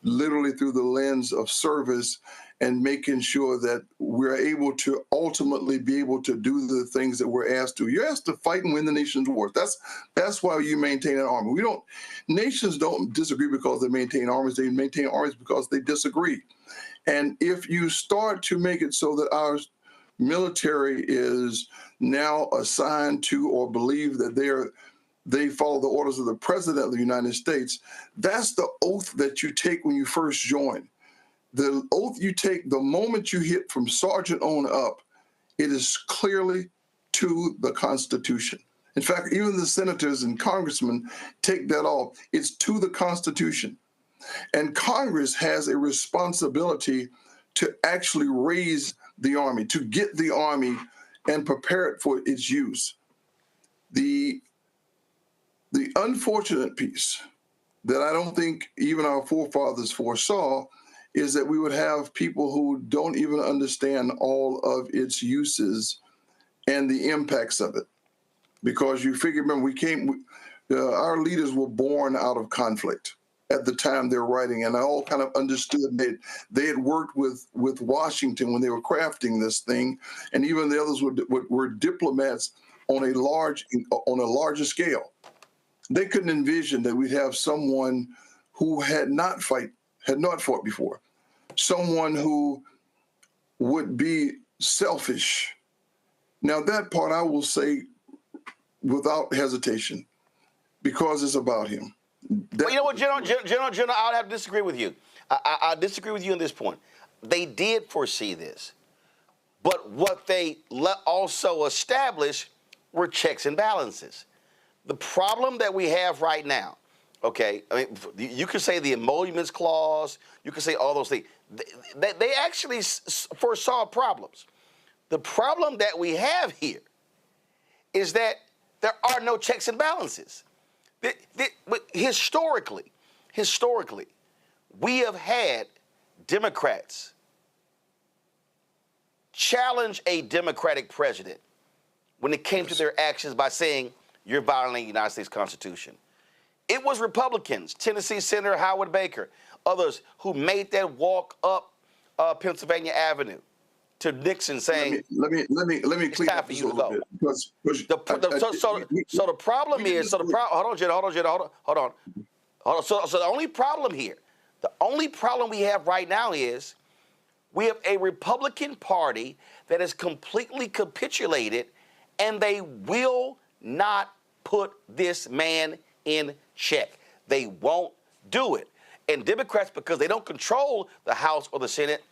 literally through the lens of service and making sure that we're able to ultimately be able to do the things that we're asked to. You're asked to fight and win the nation's wars. That's why you maintain an army. Nations don't disagree because they maintain armies. They maintain armies because they disagree. And if you start to make it so that our military is now assigned to or believe that they follow the orders of the President of the United States, that's the oath that you take when you first join. The oath you take the moment you hit from sergeant on up, it is clearly to the Constitution. In fact, even the senators and congressmen take that off. It's to the Constitution. And Congress has a responsibility to actually raise the Army, to get the Army and prepare it for its use. The unfortunate piece that I don't think even our forefathers foresaw is that we would have people who don't even understand all of its uses and the impacts of it. Because you figure, remember, our leaders were born out of conflict at the time they're writing, and I all kind of understood that they had worked with Washington when they were crafting this thing, and even the others were diplomats on a larger scale. They couldn't envision that we'd have someone who had not fought before, someone who would be selfish Now, that part I will say without hesitation, because it's about him. Well, you know what, General, I'll have to disagree with you. I disagree with you on this point. They did foresee this, but what they also established were checks and balances. The problem that we have right now, okay, I mean, you could say the emoluments clause, you could say all those things. They actually foresaw problems. The problem that we have here is that there are no checks and balances. Historically, we have had Democrats challenge a Democratic president when it came to their actions by saying, you're violating the United States Constitution. It was Republicans, Tennessee Senator Howard Baker, others who made that walk up Pennsylvania Avenue to Nixon saying, let me clear up this a little bit. Because so the problem is, hold on. So the only problem here, the only problem we have right now is we have a Republican Party that has completely capitulated, and they will not put this man in check. They won't do it. And Democrats, because they don't control the House or the Senate,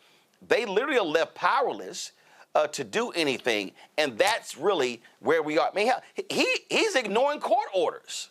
they literally are left powerless to do anything. And that's really where we are. I mean, he's ignoring court orders.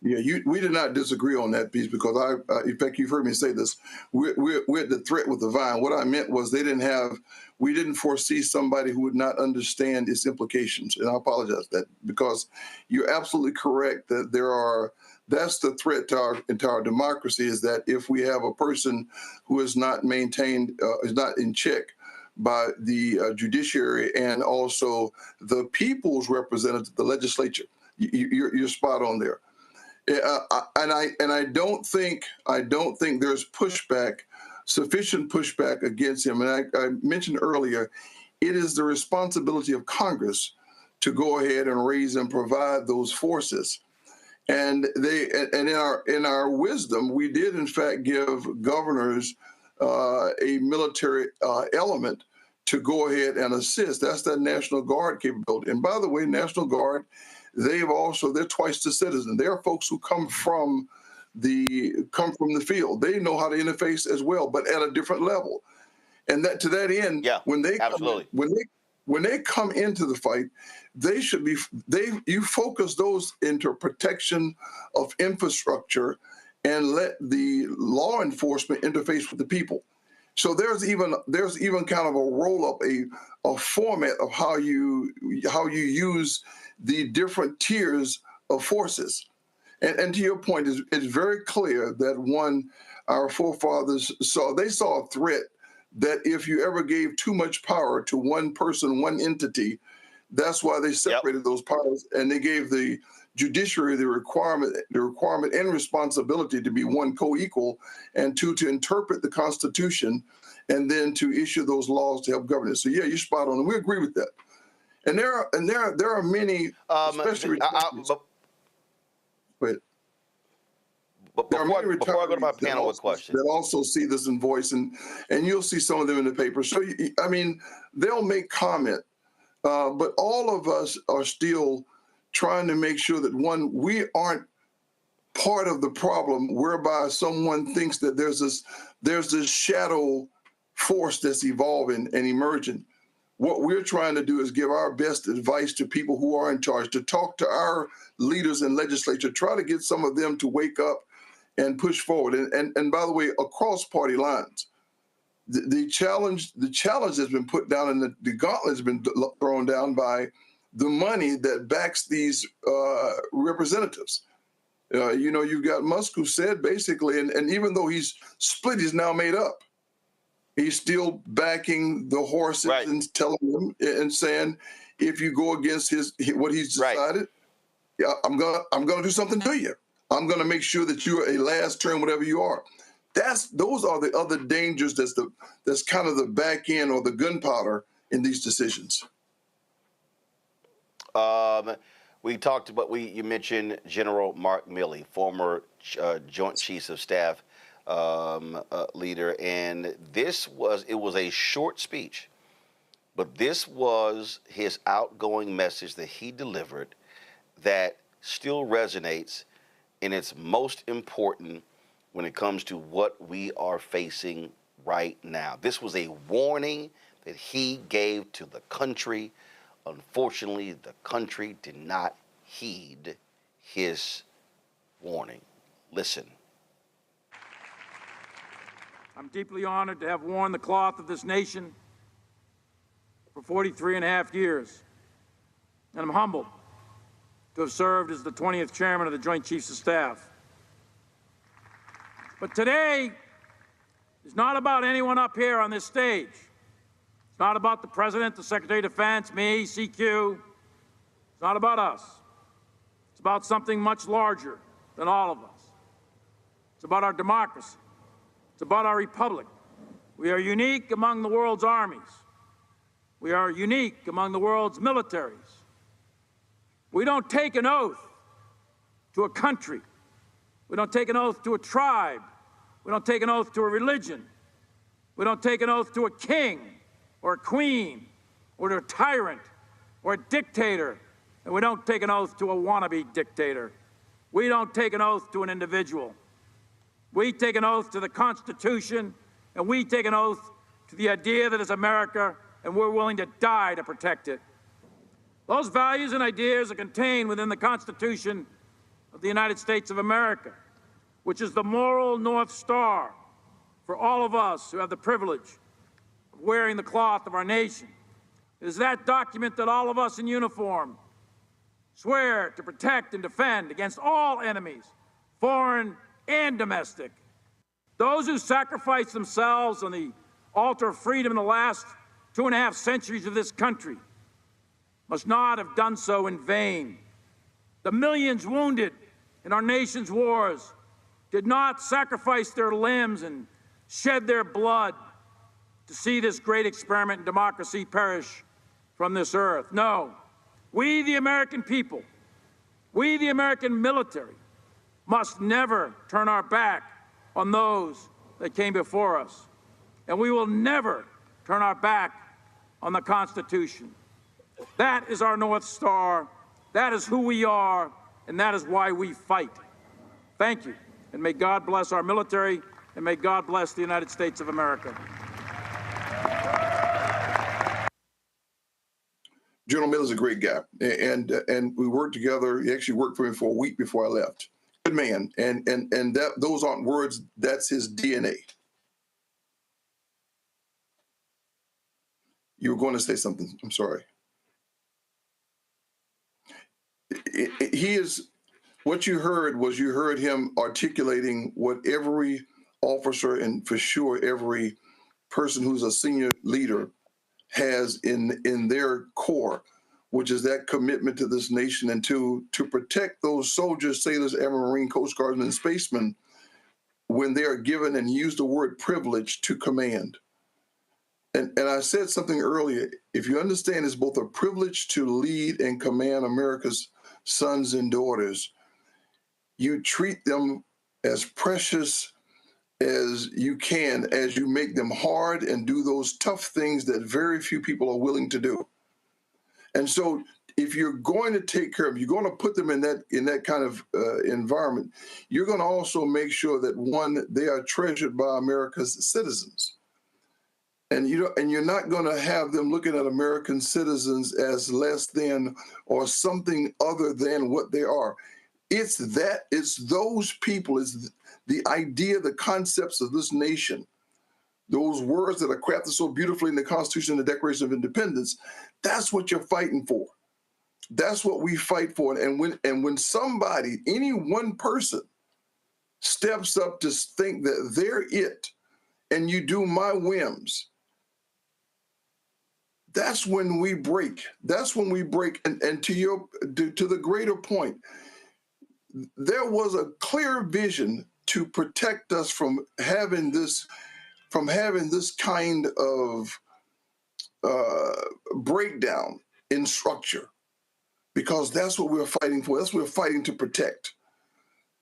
Yeah, we did not disagree on that piece because in fact, you've heard me say this. We're at the threat with the vine. What I meant was we didn't foresee somebody who would not understand its implications. And I apologize for that because you're absolutely correct that that's the threat to our democracy, is that if we have a person who is not maintained, is not in check by the judiciary and also the people's representative, the legislature, you're spot on there. And I don't think there's sufficient pushback against him. And I mentioned earlier, it is the responsibility of Congress to go ahead and raise and provide those forces. And in our wisdom, we did in fact give governors a military element to go ahead and assist. That's that National Guard capability. And by the way, National Guard, they're twice the citizen. They are folks who come from the field. They know how to interface as well, but at a different level. And that to that end, when they come into the fight, you focus those into protection of infrastructure and let the law enforcement interface with the people. So there's even kind of a roll up, a format of how you use the different tiers of forces. And to your point, it's very clear that our forefathers saw a threat that if you ever gave too much power to one person, one entity, that's why they separated those powers, and they gave the judiciary the requirement and responsibility to be one, co-equal, and two, to interpret the Constitution, and then to issue those laws to help govern it. So yeah, you're spot on, and we agree with that. And there are many, especially before I go to my panel with questions, that also see this in voice, and you'll see some of them in the paper. So I mean, they'll make comment, but all of us are still trying to make sure that we aren't part of the problem, whereby someone thinks that there's this shadow force that's evolving and emerging. What we're trying to do is give our best advice to people who are in charge, to talk to our leaders in legislature, try to get some of them to wake up and push forward. And by the way, across party lines, the challenge has been put down, and the gauntlet has been thrown down by the money that backs these representatives. You've got Musk, who said basically, and even though he's split, he's now made up. He's still backing the horses and telling them and saying, if you go against what he's decided, I'm gonna do something to you. I'm gonna make sure that you're a last term, whatever you are. Those are the other dangers. That's kind of the back end or the gunpowder in these decisions. We talked about you mentioned General Mark Milley, former Joint Chiefs of Staff leader, and it was a short speech But this was his outgoing message that he delivered that still resonates, and it's most important when it comes to what we are facing right now. This was a warning that he gave to the country. Unfortunately, the country did not heed his warning. Listen. I'm deeply honored to have worn the cloth of this nation for 43 and a half years, and I'm humbled to have served as the 20th chairman of the Joint Chiefs of Staff. But today is not about anyone up here on this stage. It's not about the President, the Secretary of Defense, me, CQ. It's not about us. It's about something much larger than all of us. It's about our democracy. It's about our republic. We are unique among the world's armies. We are unique among the world's militaries. We don't take an oath to a country. We don't take an oath to a tribe. We don't take an oath to a religion. We don't take an oath to a king or a queen or to a tyrant or a dictator. And we don't take an oath to a wannabe dictator. We don't take an oath to an individual. We take an oath to the Constitution, and we take an oath to the idea that it's America, and we're willing to die to protect it. Those values and ideas are contained within the Constitution of the United States of America, which is the moral North Star for all of us who have the privilege of wearing the cloth of our nation. It is that document that all of us in uniform swear to protect and defend against all enemies, foreign and domestic. Those who sacrificed themselves on the altar of freedom in the last 2.5 centuries of this country must not have done so in vain. The millions wounded in our nation's wars did not sacrifice their limbs and shed their blood to see this great experiment in democracy perish from this earth. No, we the American people, we the American military, must never turn our back on those that came before us. And we will never turn our back on the Constitution. That is our North Star. That is who we are, and that is why we fight. Thank you, and may God bless our military, and may God bless the United States of America. General Miller's a great guy, and we worked together. He actually worked for me for a week before I left. Good man, and that those aren't words. That's his DNA. You were going to say something. I'm sorry. He is. What you heard was you heard him articulating what every officer and for sure every person who's a senior leader has in their core, which is that commitment to this nation and to protect those soldiers, sailors, Air Marine, Coast Guardsmen, and spacemen when they are given and use the word privilege to command. And I said something earlier, if you understand it's both a privilege to lead and command America's sons and daughters, you treat them as precious as you can as you make them hard and do those tough things that very few people are willing to do. And so if you're going to take care of, you're going to put them in that kind of environment, you're going to also make sure that, one, they are treasured by America's citizens. And you're not going to have them looking at American citizens as less than or something other than what they are. It's those people, it's the idea, the concepts of this nation, those words that are crafted so beautifully in the Constitution and the Declaration of Independence. That's what you're fighting for. That's what we fight for. And when somebody, any one person, steps up to think that they're it, and you do my whims, that's when we break. That's when we break. And to the greater point, there was a clear vision to protect us from having this kind of breakdown in structure, because that's what we're fighting for. That's what we're fighting to protect.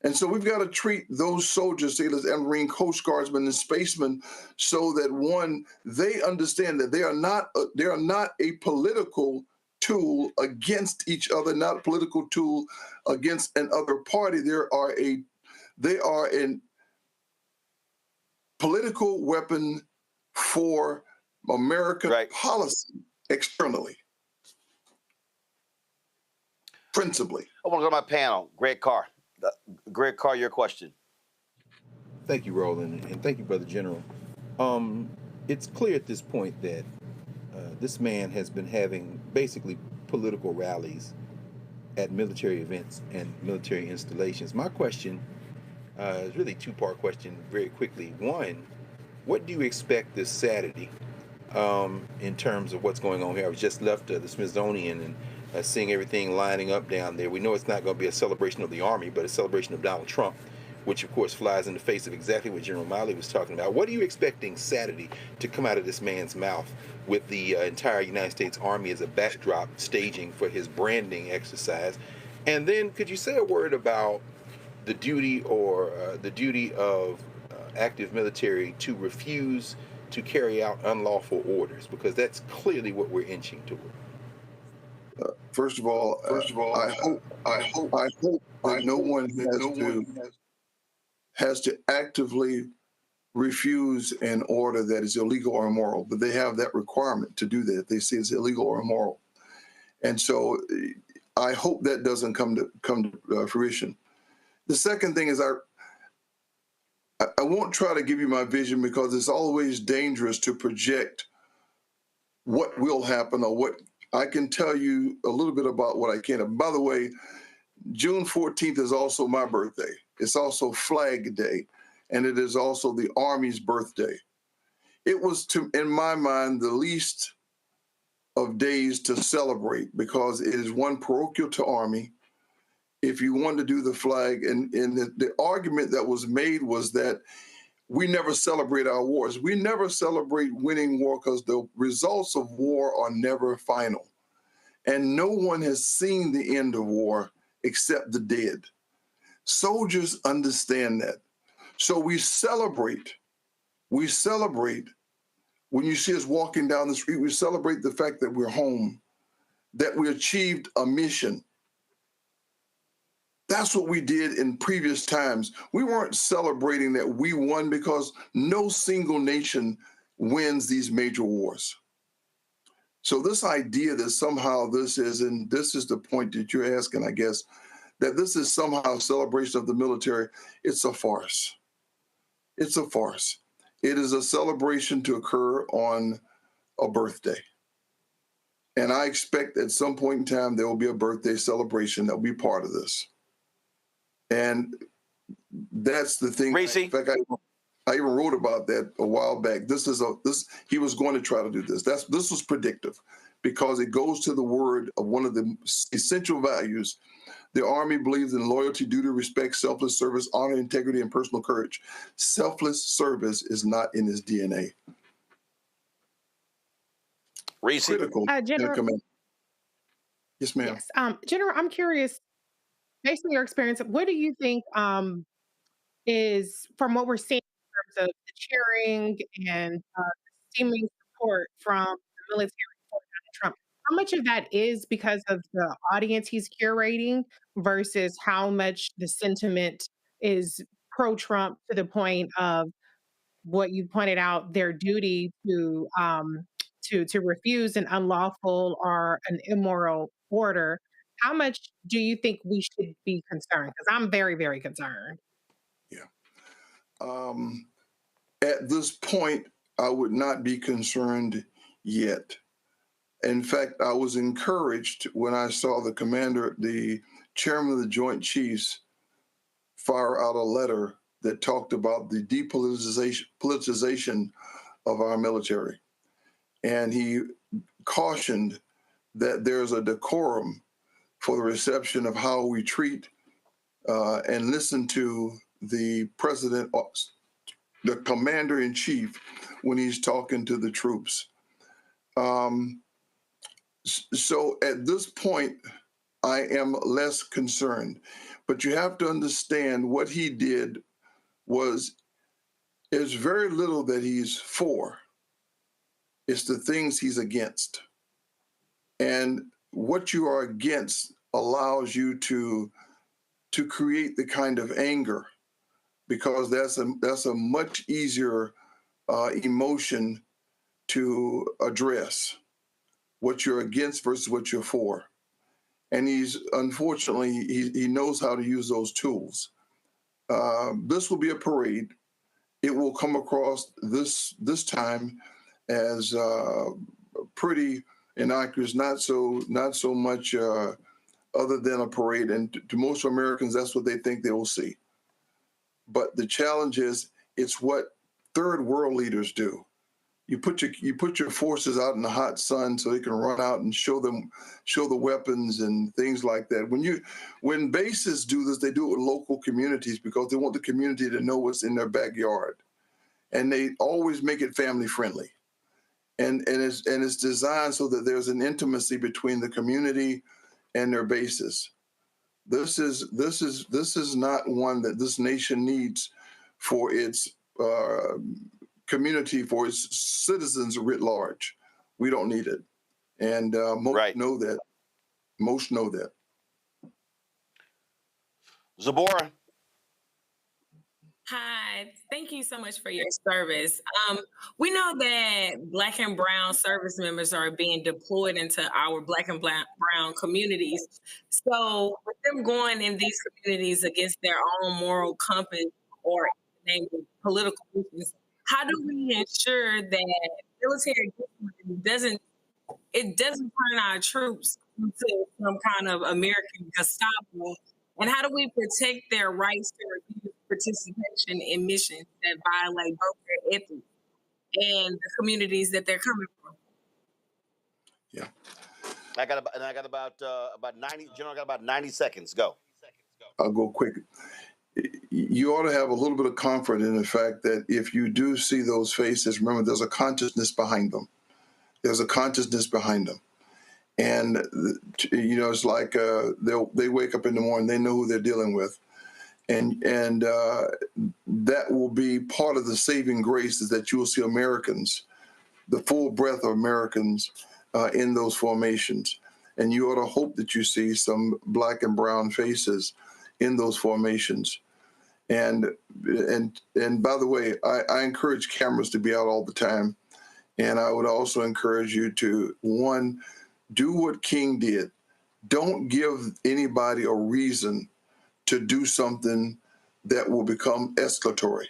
And so we've got to treat those soldiers, sailors, and Marine Coast Guardsmen and spacemen so that, one, they understand that they are not a political tool against each other, not a political tool against another party. They are a political weapon for American policy externally, principally. I want to go to my panel. Greg Carr. Greg Carr, your question. Thank you, Roland, and thank you, Brother General. It's clear at this point that this man has been having basically political rallies at military events and military installations. My question is really a two-part question very quickly. One, what do you expect this Saturday in terms of what's going on here? I was just left the Smithsonian and seeing everything lining up down there. We know it's not going to be a celebration of the Army, but a celebration of Donald Trump, which of course flies in the face of exactly what General Milley was talking about. What are you expecting Saturday to come out of this man's mouth with the entire United States Army as a backdrop staging for his branding exercise? And then could you say a word about the duty of active military to refuse to carry out unlawful orders, because that's clearly what we're inching toward. First of all, I hope that no one has to actively refuse an order that is illegal or immoral, but they have that requirement to do that. They say it's illegal or immoral, and so I hope that doesn't come to fruition. The second thing is I won't try to give you my vision, because it's always dangerous to project what will happen or what. I can tell you a little bit about what I can. And by the way, June 14th is also my birthday. It's also Flag Day, and it is also the Army's birthday. It was, in my mind, the least of days to celebrate, because it is one parochial to Army. If you want to do the flag, and the argument that was made was that we never celebrate our wars. We never celebrate winning war because the results of war are never final. And no one has seen the end of war except the dead. Soldiers understand that. So we celebrate. We celebrate. When you see us walking down the street, we celebrate the fact that we're home, that we achieved a mission. That's what we did in previous times. We weren't celebrating that we won, because no single nation wins these major wars. So this idea that somehow this is, and this is the point that you're asking, I guess, that this is somehow a celebration of the military, it's a farce. It's a farce. It is a celebration to occur on a birthday. And I expect at some point in time, there will be a birthday celebration that will be part of this. And that's the thing. Reese? In fact, I even wrote about that a while back. He was going to try to do this. This was predictive, because it goes to the word of one of the essential values. The Army believes in loyalty, duty, respect, selfless service, honor, integrity, and personal courage. Selfless service is not in his DNA. Reese? Critical. General, yes, ma'am. Yes. General, I'm curious, based on your experience, what do you think is, from what we're seeing in terms of the cheering and seeming support from the military for Donald Trump, how much of that is because of the audience he's curating versus how much the sentiment is pro-Trump, to the point of what you pointed out, their duty to refuse an unlawful or an immoral order? How much do you think we should be concerned? Because I'm very, very concerned. Yeah. At this point, I would not be concerned yet. In fact, I was encouraged when I saw the chairman of the Joint Chiefs, fire out a letter that talked about the depoliticization of our military. And he cautioned that there's a decorum for the reception of how we treat and listen to the president, the commander-in-chief, when he's talking to the troops. So at this point, I am less concerned. But you have to understand what he did was, there's very little that he's for. It's the things he's against. And what you are against allows you to create the kind of anger, because that's a much easier emotion to address, what you're against versus what you're for. And unfortunately, he knows how to use those tools. This will be a parade. It will come across this time as pretty innocuous, not so much other than a parade. And to most Americans, that's what they think they will see. But the challenge is, it's what third world leaders do. You put your forces out in the hot sun so they can run out and show the weapons and things like that. When bases do this, they do it with local communities because they want the community to know what's in their backyard, and they always make it family friendly. And it's designed so that there's an intimacy between the community and their bases. This is not one that this nation needs for its community, for its citizens writ large. We don't need it, and most know that. Most know that. Zabora. Hi, thank you so much for your service. We know that Black and Brown service members are being deployed into our Black and Brown communities. So with them going in these communities against their own moral compass or political reasons, how do we ensure that military discipline doesn't turn our troops into some kind of American Gestapo? And how do we protect their rights to refuse participation in missions that violate both their ethics and the communities that they're coming from? Yeah, I got about 90. General, I got about 90 seconds. Go. I'll go quick. You ought to have a little bit of comfort in the fact that if you do see those faces, remember there's a consciousness behind them. There's a consciousness behind them. And, it's like they wake up in the morning, they know who they're dealing with. And that will be part of the saving grace, is that you will see Americans, the full breadth of Americans in those formations. And you ought to hope that you see some Black and brown faces in those formations. And by the way, I encourage cameras to be out all the time. And I would also encourage you to, one, do what King did. Don't give anybody a reason to do something that will become escalatory.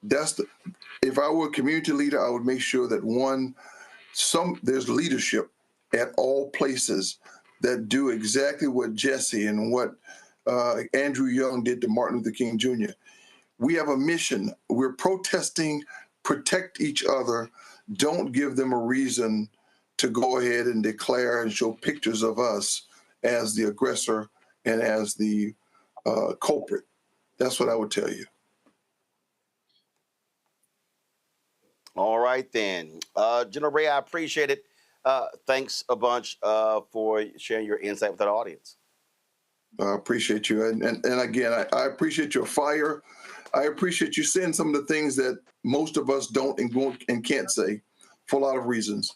If I were a community leader, I would make sure that there's leadership at all places that do exactly what Jesse and what Andrew Young did to Martin Luther King Jr. We have a mission. We're protesting, protect each other. Don't give them a reason to go ahead and declare and show pictures of us as the aggressor and as the culprit. That's what I would tell you. All right, then. General Ray, I appreciate it. Thanks a bunch for sharing your insight with our audience. I appreciate you. And again, I appreciate your fire. I appreciate you saying some of the things that most of us don't and won't and can't say for a lot of reasons,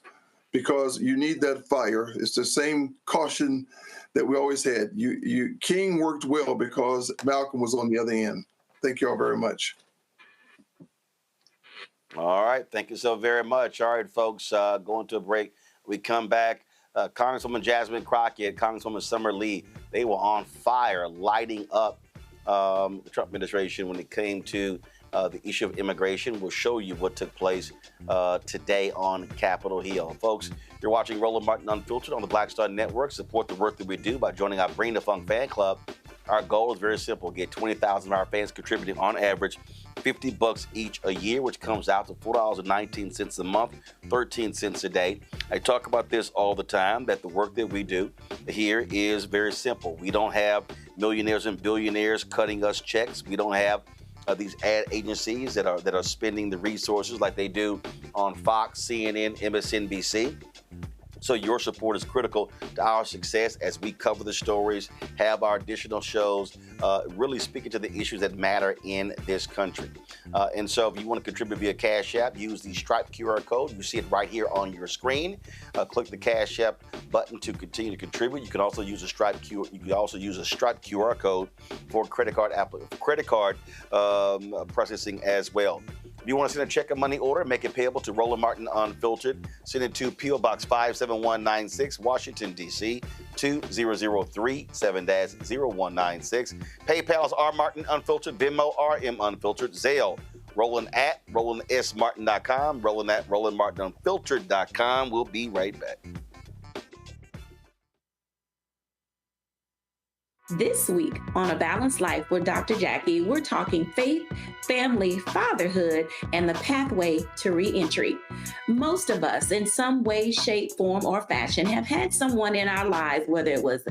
because you need that fire. It's the same caution that we always had. King worked well because Malcolm was on the other end. Thank you all very much. All right. Thank you so very much. All right, folks, going to a break. We come back. Congresswoman Jasmine Crockett, Congresswoman Summer Lee, they were on fire, lighting up the Trump administration when it came to the issue of immigration. We'll show you what took place today on Capitol Hill. Folks, you're watching Roland Martin Unfiltered on the Black Star Network. Support the work that we do by joining our Bring the Funk fan club. Our goal is very simple. Get 20,000 of our fans contributing on average $50 each a year, which comes out to $4.19 a month, 13 cents a day. I talk about this all the time, that the work that we do here is very simple. We don't have millionaires and billionaires cutting us checks. We don't have these ad agencies that are spending the resources like they do on Fox, CNN, MSNBC. So your support is critical to our success as we cover the stories, have our additional shows, really speaking to the issues that matter in this country. And so if you want to contribute via Cash App, use the Stripe QR code. You see it right here on your screen. Click the Cash App button to continue to contribute. You can also use a Stripe QR code for credit card processing as well. If you want to send a check or money order, make it payable to Roland Martin Unfiltered. Send it to P.O. Box 57196, Washington, D.C. 20037-0196. PayPal is R Martin Unfiltered, Venmo RM Unfiltered, Zelle Roland at RolandSMartin.com, Roland at RolandMartinUnfiltered.com. We'll be right back. This week on A Balanced Life with Dr. Jackie, we're talking faith, family, fatherhood, and the pathway to reentry. Most of us, in some way, shape, form, or fashion, have had someone in our lives, whether it was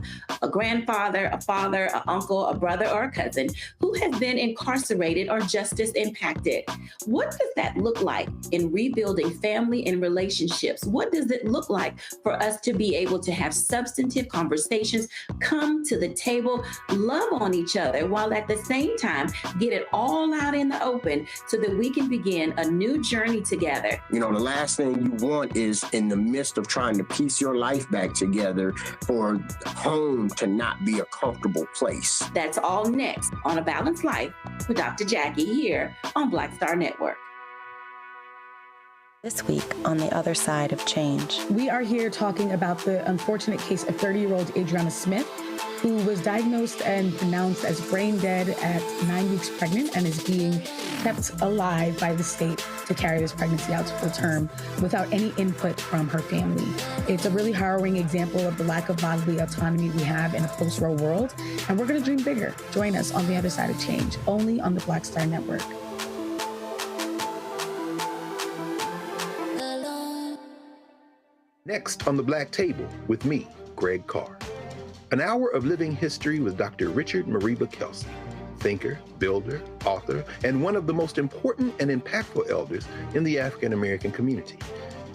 a grandfather, a father, an uncle, a brother, or a cousin, who has been incarcerated or justice impacted. What does that look like in rebuilding family and relationships? What does it look like for us to be able to have substantive conversations, come to the table, love on each other, while at the same time get it all out in the open so that we can begin a new journey together? You know, the last thing you want is, in the midst of trying to piece your life back together, for home to not be a comfortable place. That's all next on A Balanced Life with Dr. Jackie here on Black Star Network. This week on The Other Side of Change. We are here talking about the unfortunate case of 30-year-old Adriana Smith, who was diagnosed and pronounced as brain dead at 9 weeks pregnant and is being kept alive by the state to carry this pregnancy out to full term without any input from her family. It's a really harrowing example of the lack of bodily autonomy we have in a post-Roe world, and we're going to dream bigger. Join us on The Other Side of Change, only on the Black Star Network. Next on The Black Table with me, Greg Carr. An hour of living history with Dr. Richard Mariba Kelsey, thinker, builder, author, and one of the most important and impactful elders in the African American community.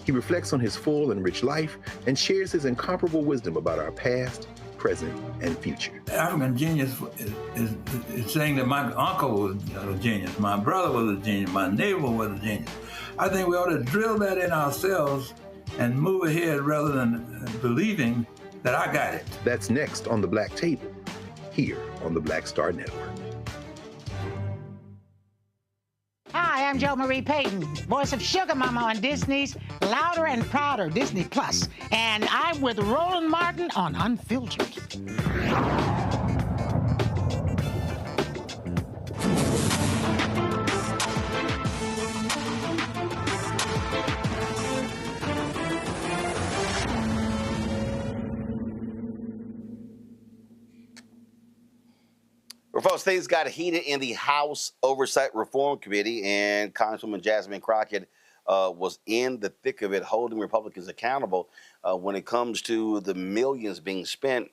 He reflects on his full and rich life and shares his incomparable wisdom about our past, present, and future. African genius is saying that my uncle was a genius, my brother was a genius, my neighbor was a genius. I think we ought to drill that in ourselves and move ahead rather than believing that I got it. That's next on The Black Table, here on the Black Star Network. Hi, I'm Jo Marie Payton, voice of Sugar Mama on Disney's Louder and Prouder Disney Plus, and I'm with Roland Martin on Unfiltered. Well, folks, things got heated in the House Oversight Reform Committee, and Congresswoman Jasmine Crockett was in the thick of it, holding Republicans accountable when it comes to the millions being spent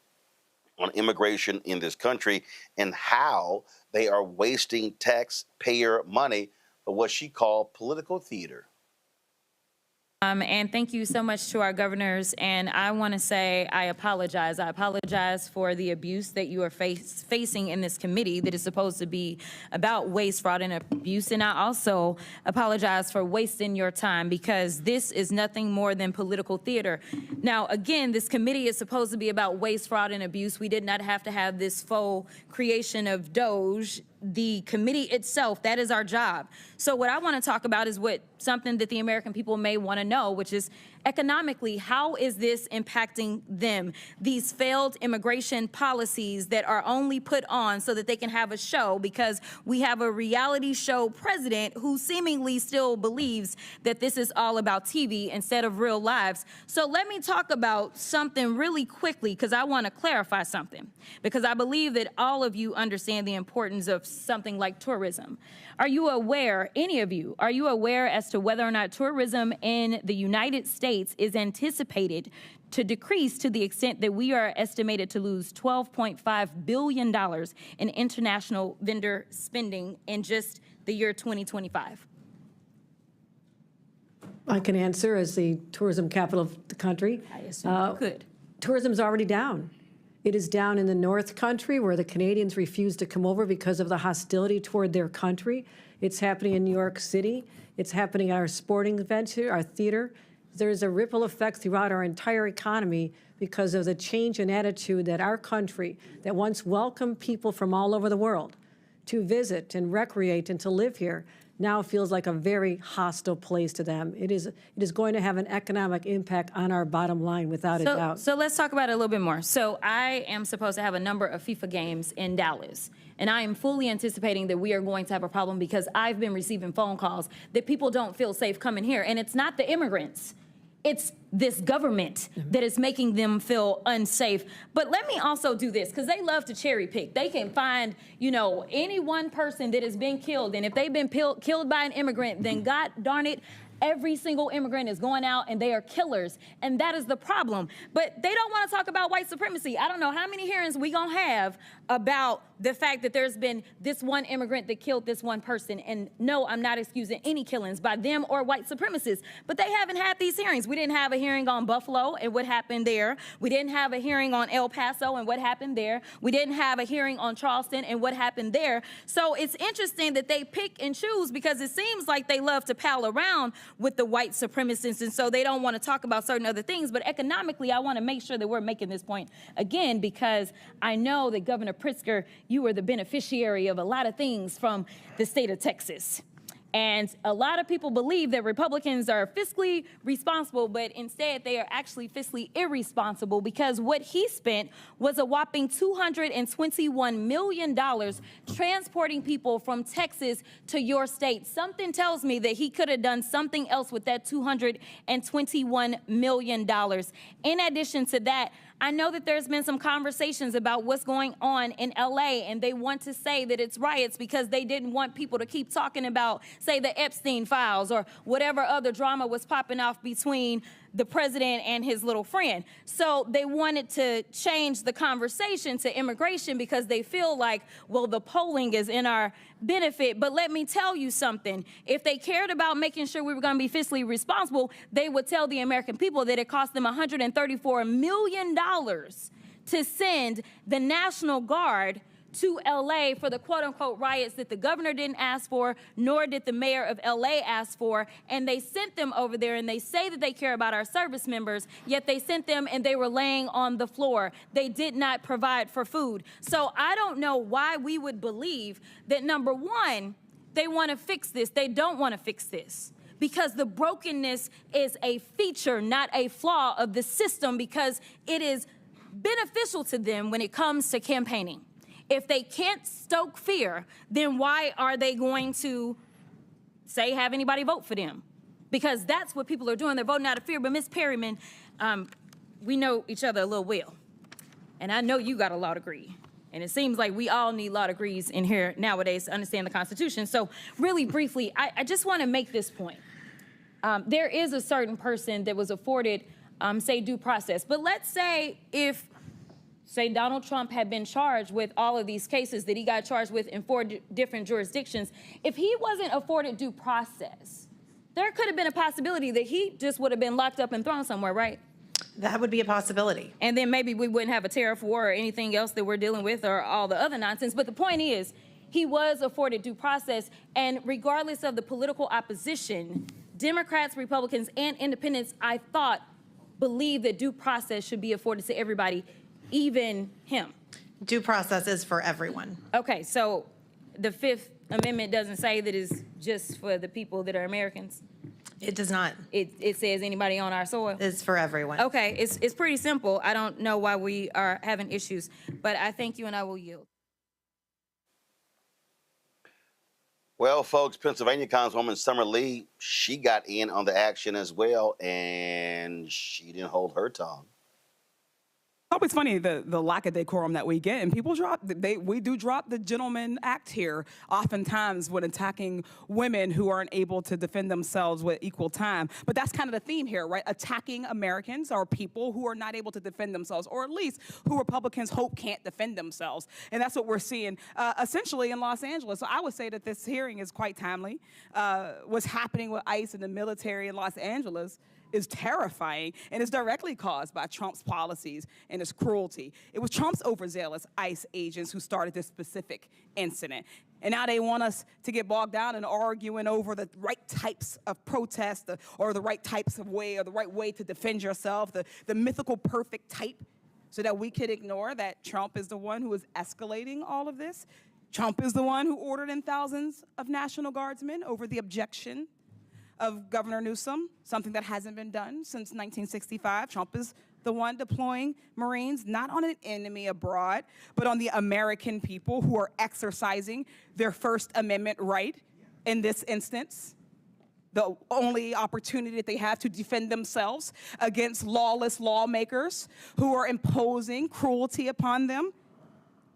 on immigration in this country and how they are wasting taxpayer money for what she called political theater. And thank you so much to our governors. And I want to say I apologize. I apologize for the abuse that you are facing in this committee that is supposed to be about waste, fraud, and abuse. And I also apologize for wasting your time, because this is nothing more than political theater. Now, again, this committee is supposed to be about waste, fraud, and abuse. We did not have to have this faux creation of Doge. The committee itself, that is our job. So what I want to talk about is something that the American people may want to know, which is economically, how is this impacting them? These failed immigration policies that are only put on so that they can have a show, because we have a reality show president who seemingly still believes that this is all about TV instead of real lives. So let me talk about something really quickly, because I want to clarify something, because I believe that all of you understand the importance of something like tourism. Are you aware, any of you, are you aware as to whether or not tourism in the United States is anticipated to decrease to the extent that we are estimated to lose $12.5 billion in international vendor spending in just the year 2025? I can answer as the tourism capital of the country. I assume you could. Tourism's already down. It is down in the North Country where the Canadians refuse to come over because of the hostility toward their country. It's happening in New York City. It's happening at our sporting events here, our theater. There's a ripple effect throughout our entire economy because of the change in attitude that our country, that once welcomed people from all over the world to visit and recreate and to live here, now feels like a very hostile place to them. It is going to have an economic impact on our bottom line without a doubt. So let's talk about it a little bit more. So I am supposed to have a number of FIFA games in Dallas, and I am fully anticipating that we are going to have a problem because I've been receiving phone calls that people don't feel safe coming here, and it's not the immigrants. It's this government that is making them feel unsafe. But let me also do this, because they love to cherry pick. They can find, you know, any one person that has been killed, and if they've been killed by an immigrant, then God darn it, every single immigrant is going out and they are killers, and that is the problem. But they don't want to talk about white supremacy. I don't know how many hearings we gonna have about the fact that there's been this one immigrant that killed this one person. And no, I'm not excusing any killings by them or white supremacists, but they haven't had these hearings. We didn't have a hearing on Buffalo and what happened there. We didn't have a hearing on El Paso and what happened there. We didn't have a hearing on Charleston and what happened there. So it's interesting that they pick and choose, because it seems like they love to pal around with the white supremacists, and so they don't want to talk about certain other things. But economically, I want to make sure that we're making this point again, because I know that Governor Pritzker, you were the beneficiary of a lot of things from the state of Texas. And a lot of people believe that Republicans are fiscally responsible, but instead they are actually fiscally irresponsible, because what he spent was a whopping $221 million transporting people from Texas to your state. Something tells me that he could have done something else with that $221 million. In addition to that, I know that there's been some conversations about what's going on in LA, and they want to say that it's riots because they didn't want people to keep talking about, say, the Epstein files or whatever other drama was popping off between the president and his little friend. So they wanted to change the conversation to immigration because they feel like, well, the polling is in our benefit. But let me tell you something. If they cared about making sure we were going to be fiscally responsible, they would tell the American people that it cost them $134 million to send the National Guard to LA for the quote-unquote riots that the governor didn't ask for, nor did the mayor of LA ask for, and they sent them over there, and they say that they care about our service members, yet they sent them and they were laying on the floor. They did not provide for food. So I don't know why we would believe that, number one, they want to fix this. They don't want to fix this, because the brokenness is a feature, not a flaw of the system, because it is beneficial to them when it comes to campaigning. If they can't stoke fear, then why are they going to, say, have anybody vote for them? Because that's what people are doing. They're voting out of fear. But Ms. Perryman, we know each other a little well. And I know you got a law degree. And it seems like we all need law degrees in here nowadays to understand the Constitution. So really briefly, I just want to make this point. There is a certain person that was afforded, say, due process. But let's say if, say, Donald Trump had been charged with all of these cases that he got charged with in 4 different jurisdictions, if he wasn't afforded due process, there could have been a possibility that he just would have been locked up and thrown somewhere, right? That would be a possibility. And then maybe we wouldn't have a tariff war or anything else that we're dealing with or all the other nonsense. But the point is, he was afforded due process, and regardless of the political opposition, Democrats, Republicans, and independents, I thought, believe that due process should be afforded to everybody, even him. Due process is for everyone. Okay, so the Fifth Amendment doesn't say that it's just for the people that are Americans? It does not. It says anybody on our soil? It's for everyone. Okay, it's pretty simple. I don't know why we are having issues, but I thank you and I will yield. Well, folks, Pennsylvania Councilwoman Summer Lee, she got in on the action as well, and she didn't hold her tongue. always funny the lack of decorum that we get, and people we do drop the gentleman act here oftentimes when attacking women who aren't able to defend themselves with equal time. But that's kind of the theme here, right? Attacking Americans or people who are not able to defend themselves, or at least who Republicans hope can't defend themselves. And that's what we're seeing essentially in Los Angeles. So I would say that this hearing is quite timely. What's happening with ICE and the military in Los Angeles is terrifying, and is directly caused by Trump's policies and his cruelty. It was Trump's overzealous ICE agents who started this specific incident. And now they want us to get bogged down in arguing over the right types of protest, or the right types of way, or the right way to defend yourself, the mythical perfect type, so that we could ignore that Trump is the one who is escalating all of this. Trump is the one who ordered in thousands of National Guardsmen over the objection of Governor Newsom, something that hasn't been done since 1965. Trump is the one deploying Marines, not on an enemy abroad, but on the American people who are exercising their First Amendment right in this instance. The only opportunity that they have to defend themselves against lawless lawmakers who are imposing cruelty upon them.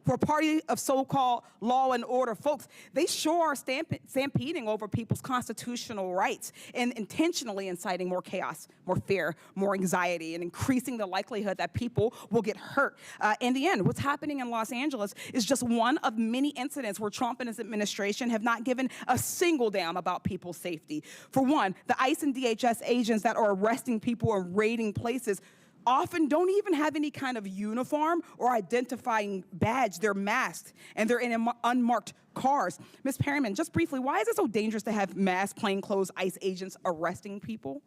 For a party of so-called law and order folks, they sure are stampeding over people's constitutional rights and intentionally inciting more chaos, more fear, more anxiety, and increasing the likelihood that people will get hurt. In the end, what's happening in Los Angeles is just one of many incidents where Trump and his administration have not given a single damn about people's safety. For one, the ICE and DHS agents that are arresting people and raiding places often don't even have any kind of uniform or identifying badge. They're masked, and they're in unmarked cars. Ms. Perryman, just briefly, why is it so dangerous to have masked, plainclothes ICE agents arresting people?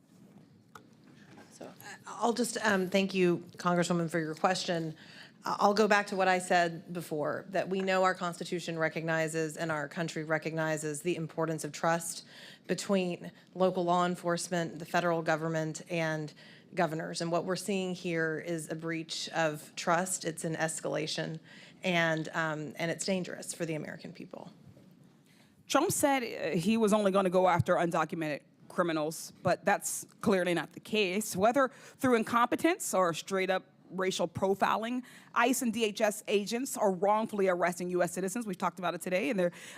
So I'll just thank you, Congresswoman, for your question. I'll go back to what I said before, that we know our Constitution recognizes and our country recognizes the importance of trust between local law enforcement, the federal government, and governors. And what we're seeing here is a breach of trust. It's an escalation, and it's dangerous for the American people. Trump said he was only going to go after undocumented criminals, but that's clearly not the case. Whether through incompetence or straight up racial profiling, ICE and DHS agents are wrongfully arresting U.S. citizens. We've talked about it today,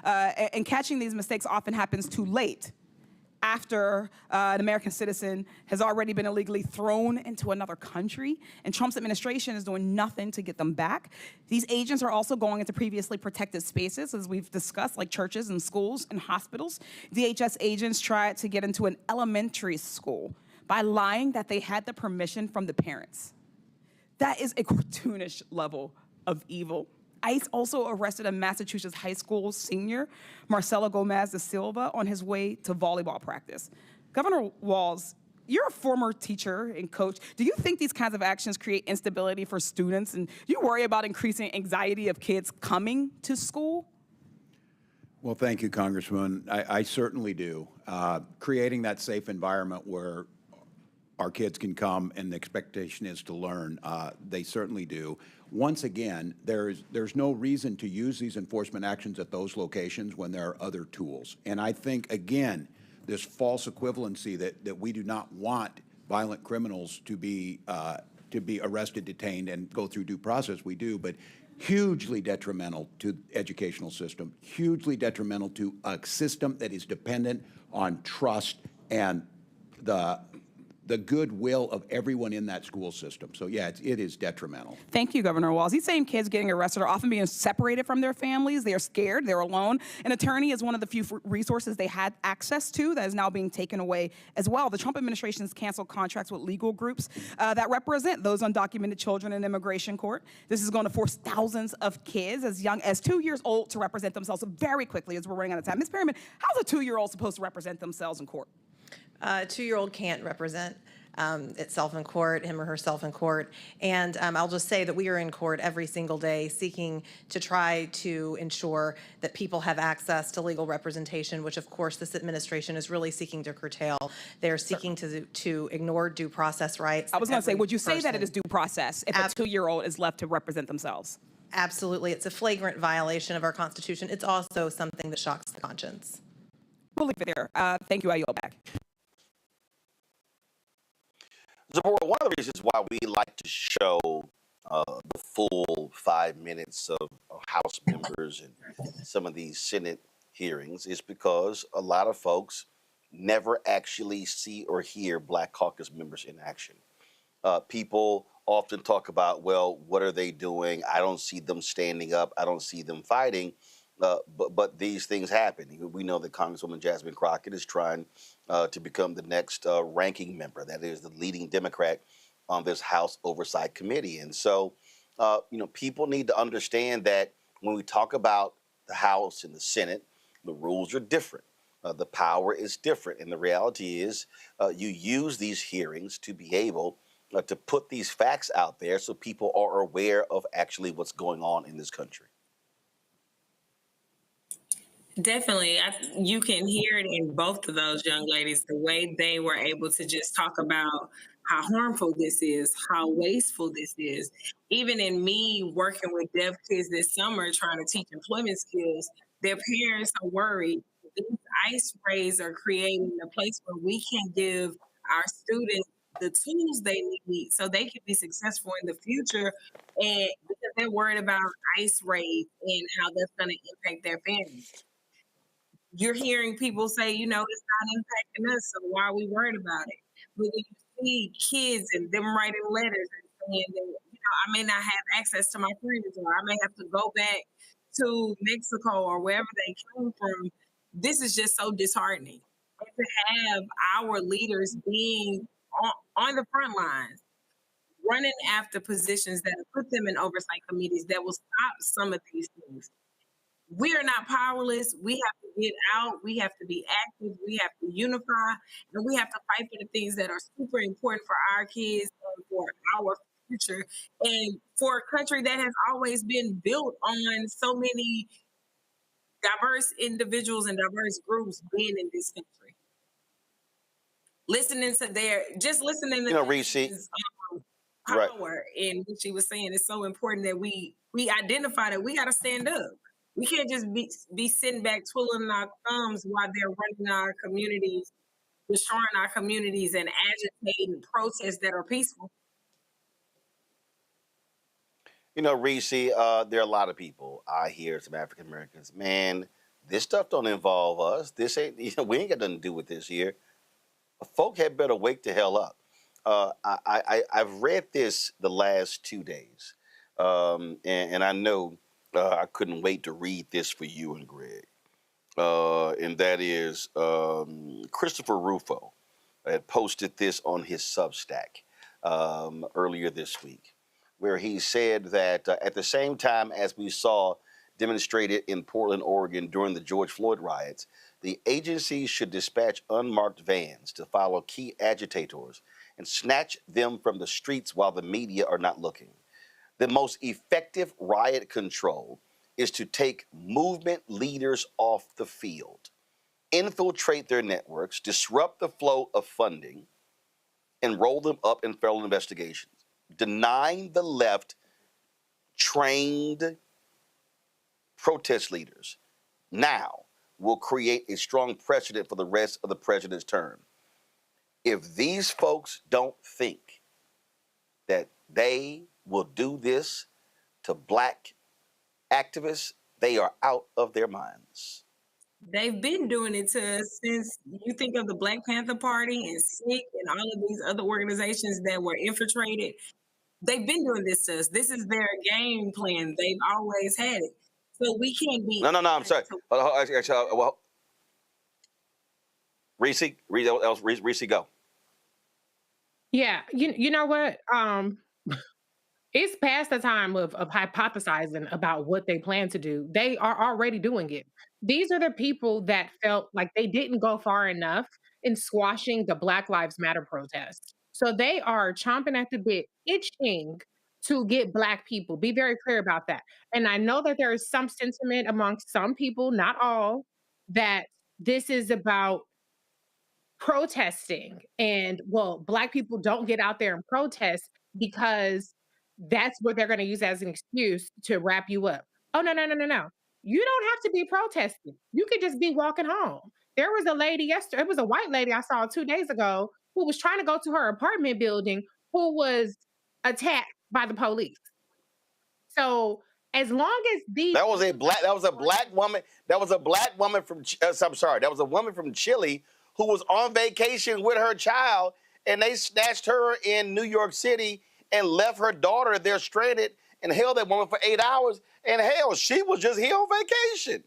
and catching these mistakes often happens too late, after an American citizen has already been illegally thrown into another country, and Trump's administration is doing nothing to get them back. These agents are also going into previously protected spaces, as we've discussed, like churches and schools and hospitals. DHS agents tried to get into an elementary school by lying that they had the permission from the parents. That is a cartoonish level of evil. ICE also arrested a Massachusetts high school senior, Marcelo Gomez da Silva, on his way to volleyball practice. Governor Walz, you're a former teacher and coach. Do you think these kinds of actions create instability for students? And do you worry about increasing anxiety of kids coming to school? Well, thank you, Congressman. I certainly do. Creating that safe environment where our kids can come and the expectation is to learn, they certainly do. Once again, there's no reason to use these enforcement actions at those locations when there are other tools. And I think, again, this false equivalency that we do not want violent criminals to be arrested, detained, and go through due process, we do, but hugely detrimental to the educational system, hugely detrimental to a system that is dependent on trust and the goodwill of everyone in that school system. So yeah, it is detrimental. Thank you, Governor Walz. These same kids getting arrested are often being separated from their families. They are scared, they're alone. An attorney is one of the few resources they had access to that is now being taken away as well. The Trump administration has canceled contracts with legal groups that represent those undocumented children in immigration court. This is going to force thousands of kids as young as 2 years old to represent themselves very quickly, as we're running out of time. Ms. Perryman, how's a 2-year-old supposed to represent themselves in court? A 2-year-old can't represent itself in court, him or herself in court. And I'll just say that we are in court every single day seeking to try to ensure that people have access to legal representation, which of course this administration is really seeking to curtail. They're seeking to ignore due process rights. I was going to say, would you say that it is due process if a 2-year-old is left to represent themselves? Absolutely. It's a flagrant violation of our Constitution. It's also something that shocks the conscience. We'll leave it there. Thank you. I yield back. Zabora, one of the reasons why we like to show the full 5 minutes of House members and some of these Senate hearings is because a lot of folks never actually see or hear Black Caucus members in action. People often talk about, well, what are they doing? I don't see them standing up. I don't see them fighting. But these things happen. We know that Congresswoman Jasmine Crockett is trying to become the next ranking member. That is the leading Democrat on this House Oversight Committee. And so, people need to understand that when we talk about the House and the Senate, the rules are different. The power is different. And the reality is you use these hearings to be able to put these facts out there so people are aware of actually what's going on in this country. Definitely. You can hear it in both of those young ladies, the way they were able to just talk about how harmful this is, how wasteful this is. Even in me working with deaf kids this summer, trying to teach employment skills, their parents are worried. These ICE raids are creating a place where we can give our students the tools they need so they can be successful in the future. And because they're worried about ICE raids and how that's going to impact their families. You're hearing people say, it's not impacting us, so why are we worried about it? But when you see kids and them writing letters and saying that, I may not have access to my friends, or I may have to go back to Mexico or wherever they came from, this is just so disheartening. And to have our leaders being on the front lines, running after positions that put them in oversight committees that will stop some of these things. We are not powerless. We have to get out. We have to be active. We have to unify. And we have to fight for the things that are super important for our kids and for our future. And for a country that has always been built on so many diverse individuals and diverse groups being in this country. Listening to Reese, power in what she was saying is so important that we identify that we got to stand up. We can't just be sitting back twiddling our thumbs while they're running our communities, destroying our communities, and agitating protests that are peaceful. Reese, there are a lot of people I hear, some African Americans, man, this stuff don't involve us. This ain't, we ain't got nothing to do with this here. Folk had better wake the hell up. I've read this the last 2 days, and I know I couldn't wait to read this for you and Greg. And that is Christopher Rufo had posted this on his Substack earlier this week, where he said that at the same time as we saw demonstrated in Portland, Oregon during the George Floyd riots, the agency should dispatch unmarked vans to follow key agitators and snatch them from the streets while the media are not looking. The most effective riot control is to take movement leaders off the field, infiltrate their networks, disrupt the flow of funding, and roll them up in federal investigations. Denying the left trained protest leaders now will create a strong precedent for the rest of the president's term. If these folks don't think that they will do this to Black activists, they are out of their minds. They've been doing it to us since you think of the Black Panther Party and SICK and all of these other organizations that were infiltrated. They've been doing this to us. This is their game plan. They've always had it. So we can't be... No, I'm sorry. Well, Reese, go. Yeah, you know what? It's past the time of hypothesizing about what they plan to do. They are already doing it. These are the people that felt like they didn't go far enough in squashing the Black Lives Matter protest. So they are chomping at the bit, itching to get Black people. Be very clear about that. And I know that there is some sentiment amongst some people, not all, that this is about protesting and, well, Black people don't get out there and protest because that's what they're going to use as an excuse to wrap you up. Oh, no. You don't have to be protesting. You could just be walking home. There was a lady yesterday, it was a white lady I saw 2 days ago who was trying to go to her apartment building who was attacked by the police. So as long as these That was a black woman from that was a woman from Chile who was on vacation with her child, and they snatched her in New York City and left her daughter there stranded and held that woman for 8 hours. And hell, she was just here on vacation.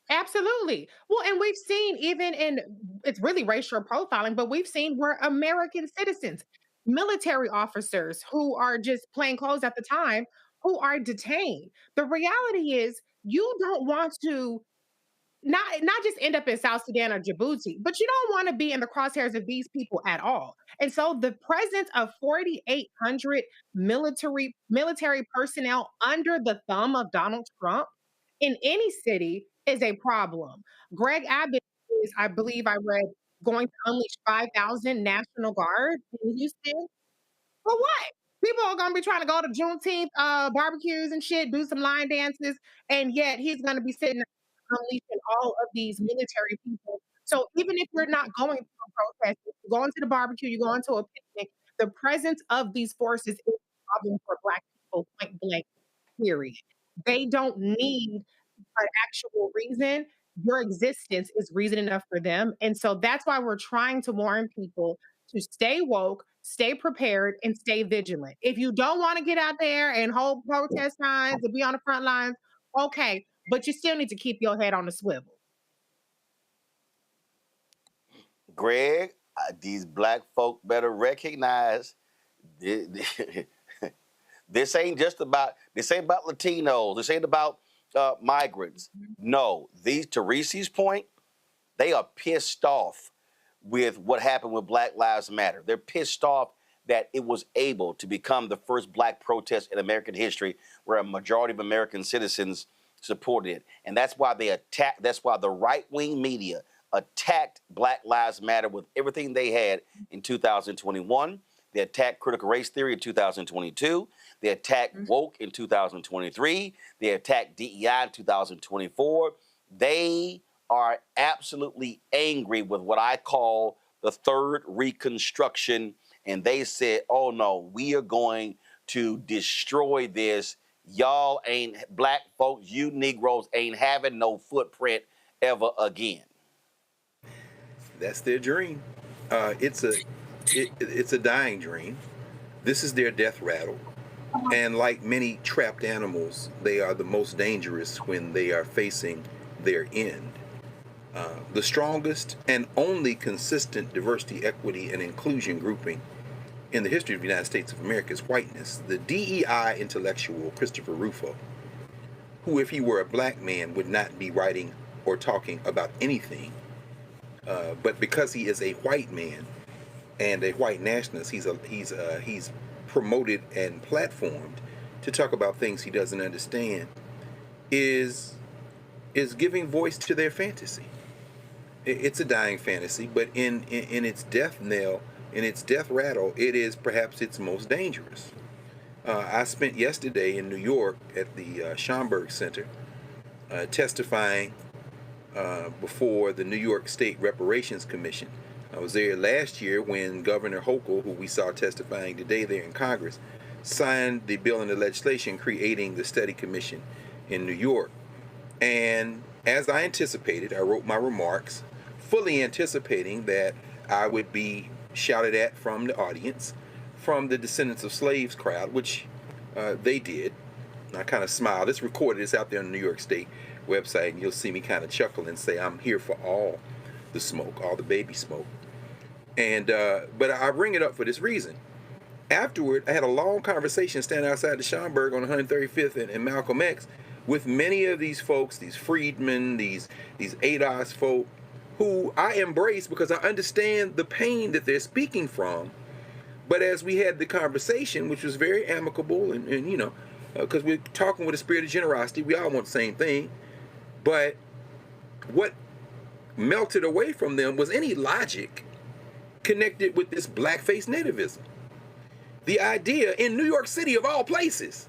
Absolutely. Well, and we've seen even in it's really racial profiling, but we've seen where American citizens, military officers who are just plain clothes at the time, who are detained. The reality is you don't want to not just end up in South Sudan or Djibouti, but you don't want to be in the crosshairs of these people at all. And so the presence of 4,800 military personnel under the thumb of Donald Trump in any city is a problem. Greg Abbott is, I believe I read, going to unleash 5,000 National Guard in Houston. For what? People are gonna be trying to go to Juneteenth barbecues and shit, do some line dances, and yet he's gonna be sitting unleashing all of these military people. So even if you're not going to a protest, if you're going to the barbecue, you're going to a picnic, the presence of these forces is a problem for Black people, point blank, period. They don't need an actual reason. Your existence is reason enough for them. And so that's why we're trying to warn people to stay woke, stay prepared, and stay vigilant. If you don't want to get out there and hold protest signs and be on the front lines, okay, but you still need to keep your head on the swivel. Greg, these Black folk better recognize this ain't just about, this ain't about Latinos, this ain't about migrants. No, to Reese's point, they are pissed off with what happened with Black Lives Matter. They're pissed off that it was able to become the first Black protest in American history where a majority of American citizens supported it. And that's why that's why the right-wing media attacked Black Lives Matter with everything they had in 2021. They attacked critical race theory in 2022. They attacked woke in 2023. They attacked DEI in 2024. They are absolutely angry with what I call the third Reconstruction. And they said, oh no, we are going to destroy this. Y'all ain't, Black folks, you Negroes ain't having no footprint ever again. That's their dream. It's a dying dream. This is their death rattle. And like many trapped animals, they are the most dangerous when they are facing their end. The strongest and only consistent diversity, equity, and inclusion grouping in the history of the United States of America is whiteness. The DEI intellectual Christopher Rufo, who if he were a Black man would not be writing or talking about anything, but because he is a white man and a white nationalist, he's promoted and platformed to talk about things he doesn't understand, is giving voice to their fantasy. It's a dying fantasy, but in its death knell, in its death rattle, it is perhaps its most dangerous. I spent yesterday in New York at the Schomburg Center testifying before the New York State Reparations Commission. I was there last year when Governor Hochul, who we saw testifying today there in Congress, signed the bill and the legislation creating the study commission in New York. And as I anticipated, I wrote my remarks, fully anticipating that I would be shouted at from the audience, from the descendants of slaves crowd, which they did. And I kind of smiled. It's recorded. It's out there on the New York State website, and you'll see me kind of chuckle and say, I'm here for all the smoke, all the baby smoke. And but I bring it up for this reason. Afterward, I had a long conversation standing outside the Schomburg on 135th and Malcolm X with many of these folks, these freedmen, these ADOS folk, who I embrace because I understand the pain that they're speaking from. But as we had the conversation, which was very amicable and you know, because we're talking with a spirit of generosity, we all want the same thing. But what melted away from them was any logic connected with this blackface nativism. The idea in New York City, of all places,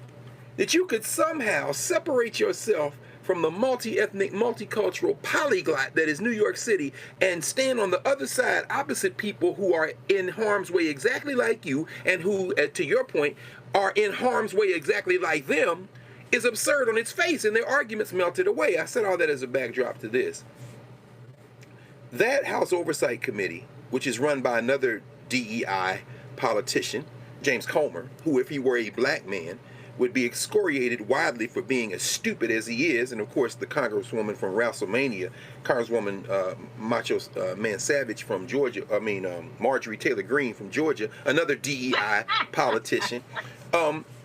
that you could somehow separate yourself from the multi-ethnic, multicultural polyglot that is New York City and stand on the other side opposite people who are in harm's way exactly like you and who, to your point, are in harm's way exactly like them is absurd on its face, and their arguments melted away. I said all that as a backdrop to this. That House Oversight Committee, which is run by another DEI politician, James Comer, who, if he were a black man, would be excoriated widely for being as stupid as he is. And of course, the Congresswoman from WrestleMania, Congresswoman Macho Man Savage from Georgia, Marjorie Taylor Greene from Georgia, another DEI politician,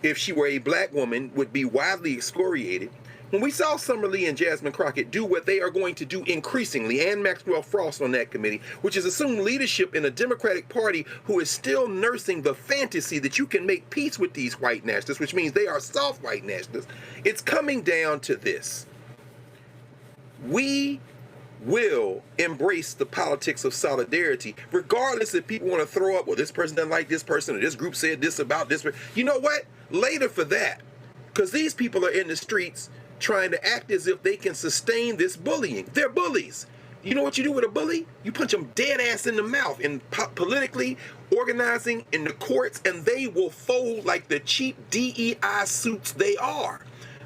if she were a black woman, would be widely excoriated. When we saw Summer Lee and Jasmine Crockett do what they are going to do increasingly, and Maxwell Frost on that committee, which is assume leadership in a Democratic Party who is still nursing the fantasy that you can make peace with these white nationalists, which means they are soft white nationalists, it's coming down to this. We will embrace the politics of solidarity, regardless if people want to throw up, well, this person doesn't like this person, or this group said this about this. You know what? Later for that, because these people are in the streets trying to act as if they can sustain this bullying. They're bullies. You know what you do with a bully? You punch them dead ass in the mouth, and politically organizing in the courts, and they will fold like the cheap DEI suits they are.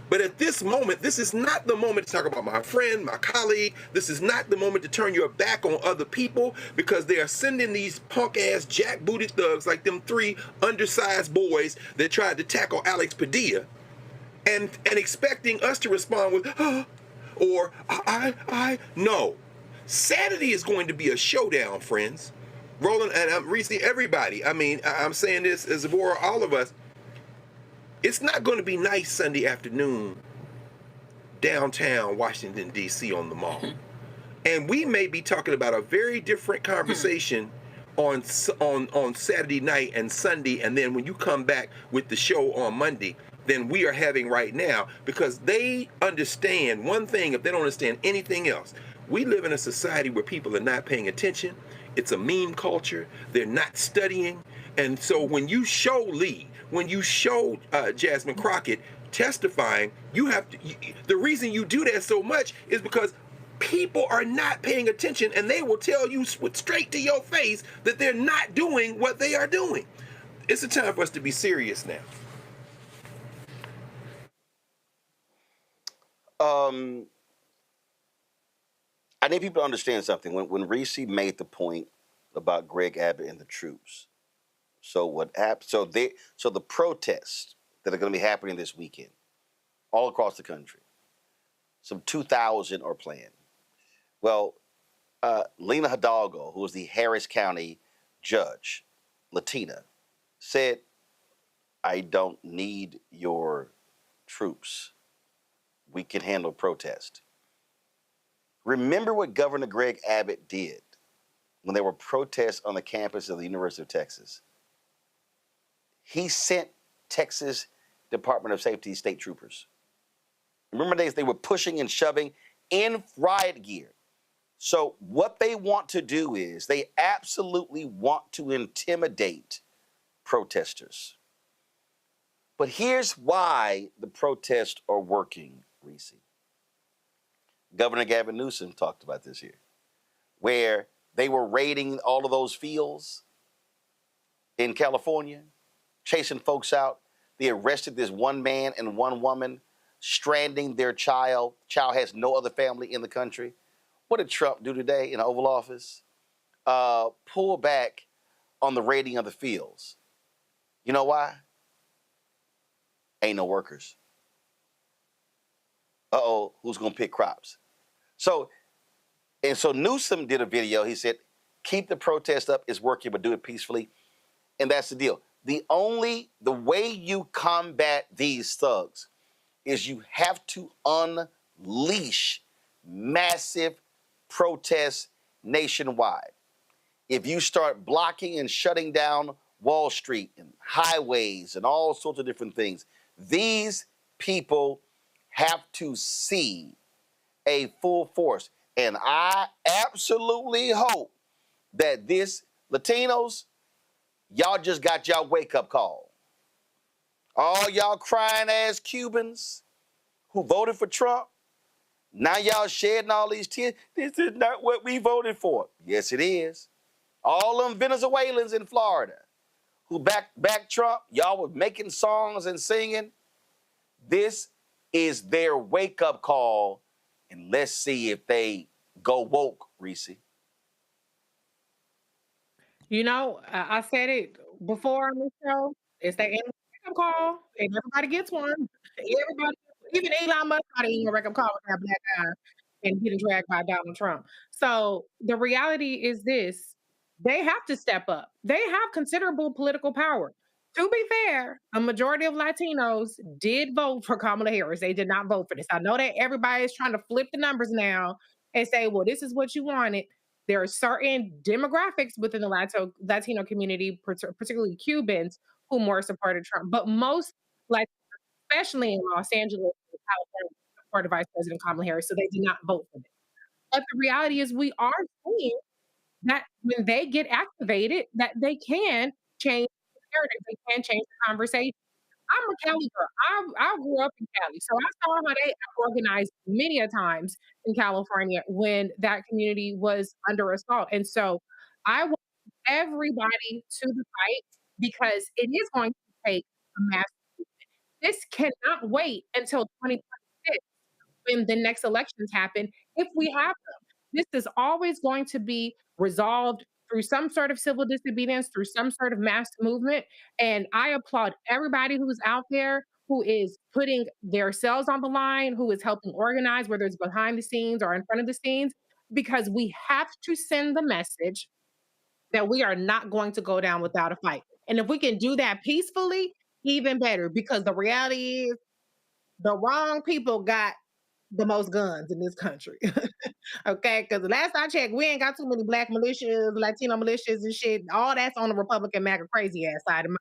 But at this moment, this is not the moment to talk about my friend, my colleague. This is not the moment to turn your back on other people, because they are sending these punk-ass, jackbooted thugs like them 3 undersized boys that tried to tackle Alex Padilla, and expecting us to respond with, or no. Saturday is going to be a showdown, friends. Roland, and I'm Reese, everybody. I mean, I'm saying this as Zabora, all of us. It's not going to be nice Sunday afternoon downtown Washington, D.C. on the mall. And we may be talking about a very different conversation on Saturday night and Sunday, and then when you come back with the show on Monday, than we are having right now, because they understand one thing if they don't understand anything else. We live in a society where people are not paying attention. It's a meme culture. They're not studying. And so when you show Lee, when you show Jasmine Crockett testifying, you have to, the reason you do that so much is because people are not paying attention, and they will tell you straight to your face that they're not doing what they are doing. It's a time for us to be serious now. I need people to understand something. When Reese made the point about Greg Abbott and the troops, so the protests that are going to be happening this weekend, all across the country, some 2,000 are planned. Well, Lena Hidalgo, who is the Harris County judge, Latina, said, "I don't need your troops. We can handle protest." Remember what Governor Greg Abbott did when there were protests on the campus of the University of Texas. He sent Texas Department of Safety state troopers. Remember they were pushing and shoving in riot gear. So what they want to do is they absolutely want to intimidate protesters. But here's why the protests are working, Reese. Governor Gavin Newsom talked about this here, where they were raiding all of those fields in California, chasing folks out. They arrested this one man and one woman, stranding their child. Child has no other family in the country. What did Trump do today in the Oval Office? Pull back on the raiding of the fields. You know why? Ain't no workers. Uh-oh, who's going to pick crops? So Newsom did a video. He said, keep the protest up. It's working, but do it peacefully. And that's the deal. The way you combat these thugs is you have to unleash massive protests nationwide. If you start blocking and shutting down Wall Street and highways and all sorts of different things, these people have to see a full force. And I absolutely hope that this Latinos, y'all just got y'all wake-up call. All y'all crying-ass Cubans who voted for Trump, now y'all shedding all these tears. This is not what we voted for. Yes, it is. All them Venezuelans in Florida who backed Trump, y'all were making songs and singing. This is their wake-up call, and let's see if they go woke, Reese. You know, I said it before on this show. It's the annual wake-up call, and everybody gets one. Everybody, even Elon Musk got an annual wake-up call with that black guy and getting dragged by Donald Trump. So the reality is this: they have to step up. They have considerable political power. To be fair, a majority of Latinos did vote for Kamala Harris. They did not vote for this. I know that everybody is trying to flip the numbers now and say, well, this is what you wanted. There are certain demographics within the Latino community, particularly Cubans, who more supported Trump. But most, like, especially in Los Angeles and California, supported Vice President Kamala Harris, so they did not vote for this. But the reality is we are seeing that when they get activated, that they can change the narrative, they can change the conversation. I'm a Cali girl. I grew up in Cali, so I saw how they organized many a times in California when that community was under assault. And so I want everybody to the fight because it is going to take a mass movement. This cannot wait until 2026 when the next elections happen, if we have them. This is always going to be resolved through some sort of civil disobedience, through some sort of mass movement. And I applaud everybody who's out there who is putting their selves on the line, who is helping organize, whether it's behind the scenes or in front of the scenes, because we have to send the message that we are not going to go down without a fight. And if we can do that peacefully, even better, because the reality is the wrong people got the most guns in this country. Okay, because the last I checked, we ain't got too many black militias, Latino militias and shit. All that's on the Republican MAGA crazy ass side of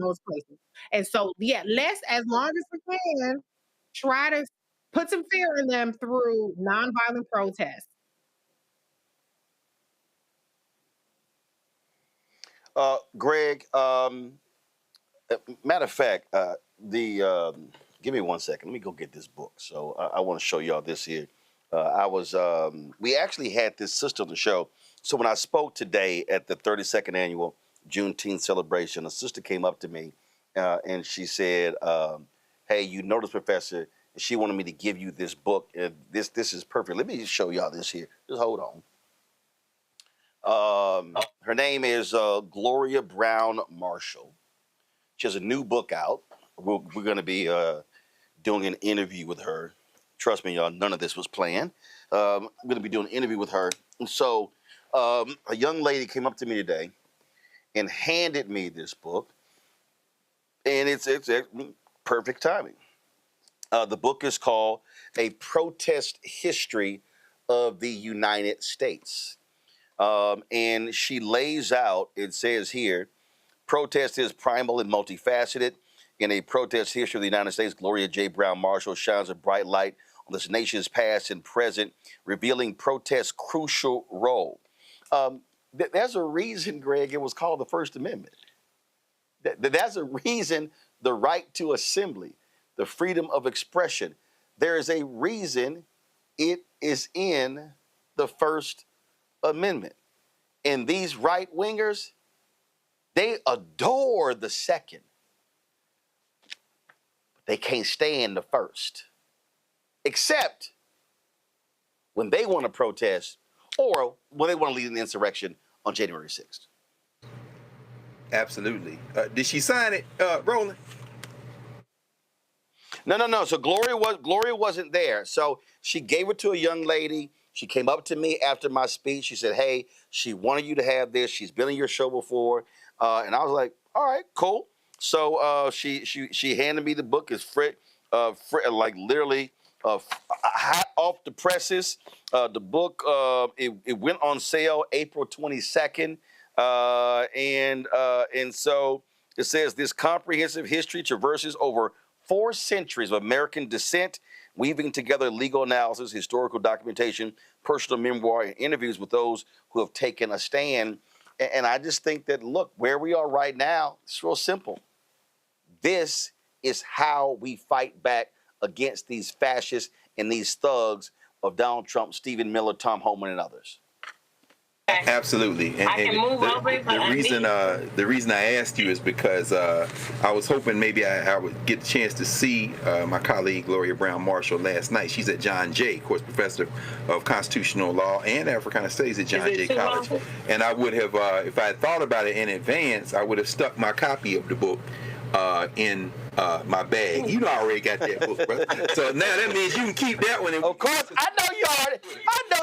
those places. And so, yeah, let's, as long as we can, try to put some fear in them through nonviolent protests. Greg, matter of fact, give me 1 second. Let me go get this book. So I want to show y'all this here. We actually had this sister on the show. So when I spoke today at the 32nd annual Juneteenth celebration, a sister came up to me and she said, hey, you know this professor, and she wanted me to give you this book. This is perfect. Let me just show y'all this here. Just hold on. Her name is Gloria Brown Marshall. She has a new book out. We're going to be doing an interview with her. Trust me, y'all, none of this was planned. I'm going to be doing an interview with her. And so a young lady came up to me today and handed me this book. And it's perfect timing. The book is called A Protest History of the United States. And she lays out, it says here, protest is primal and multifaceted. In A Protest History of the United States, Gloria J. Brown Marshall shines a bright light on this nation's past and present, revealing protest's crucial role. There's a reason, Greg, it was called the First Amendment. That's a reason the right to assembly, the freedom of expression. There is a reason it is in the First Amendment. And these right-wingers, they adore the second. They can't stand the first, except when they want to protest or when they want to lead an insurrection on January 6th. Absolutely. Did she sign it, Roland? No. So Gloria wasn't there. So she gave it to a young lady. She came up to me after my speech. She said, hey, she wanted you to have this. She's been on your show before. And I was like, all right, cool. So she handed me the book. It's like literally hot off the presses. The book, it went on sale April 22nd. And so it says this comprehensive history traverses over 4 centuries of American descent, weaving together legal analysis, historical documentation, personal memoir, and interviews with those who have taken a stand. And I just think that, look, where we are right now, it's real simple. This is how we fight back against these fascists and these thugs of Donald Trump, Stephen Miller, Tom Homan, and others. Absolutely. And, I can move over if I need. The reason I asked you is because I was hoping maybe I would get the chance to see my colleague Gloria Brown Marshall last night. She's at John Jay, of course, professor of constitutional law and Africana Studies at John Jay College. And I would have, if I had thought about it in advance, I would have stuck my copy of the book in my bag. You know, I already got that book, brother. So now that means you can keep that one. Of course, I know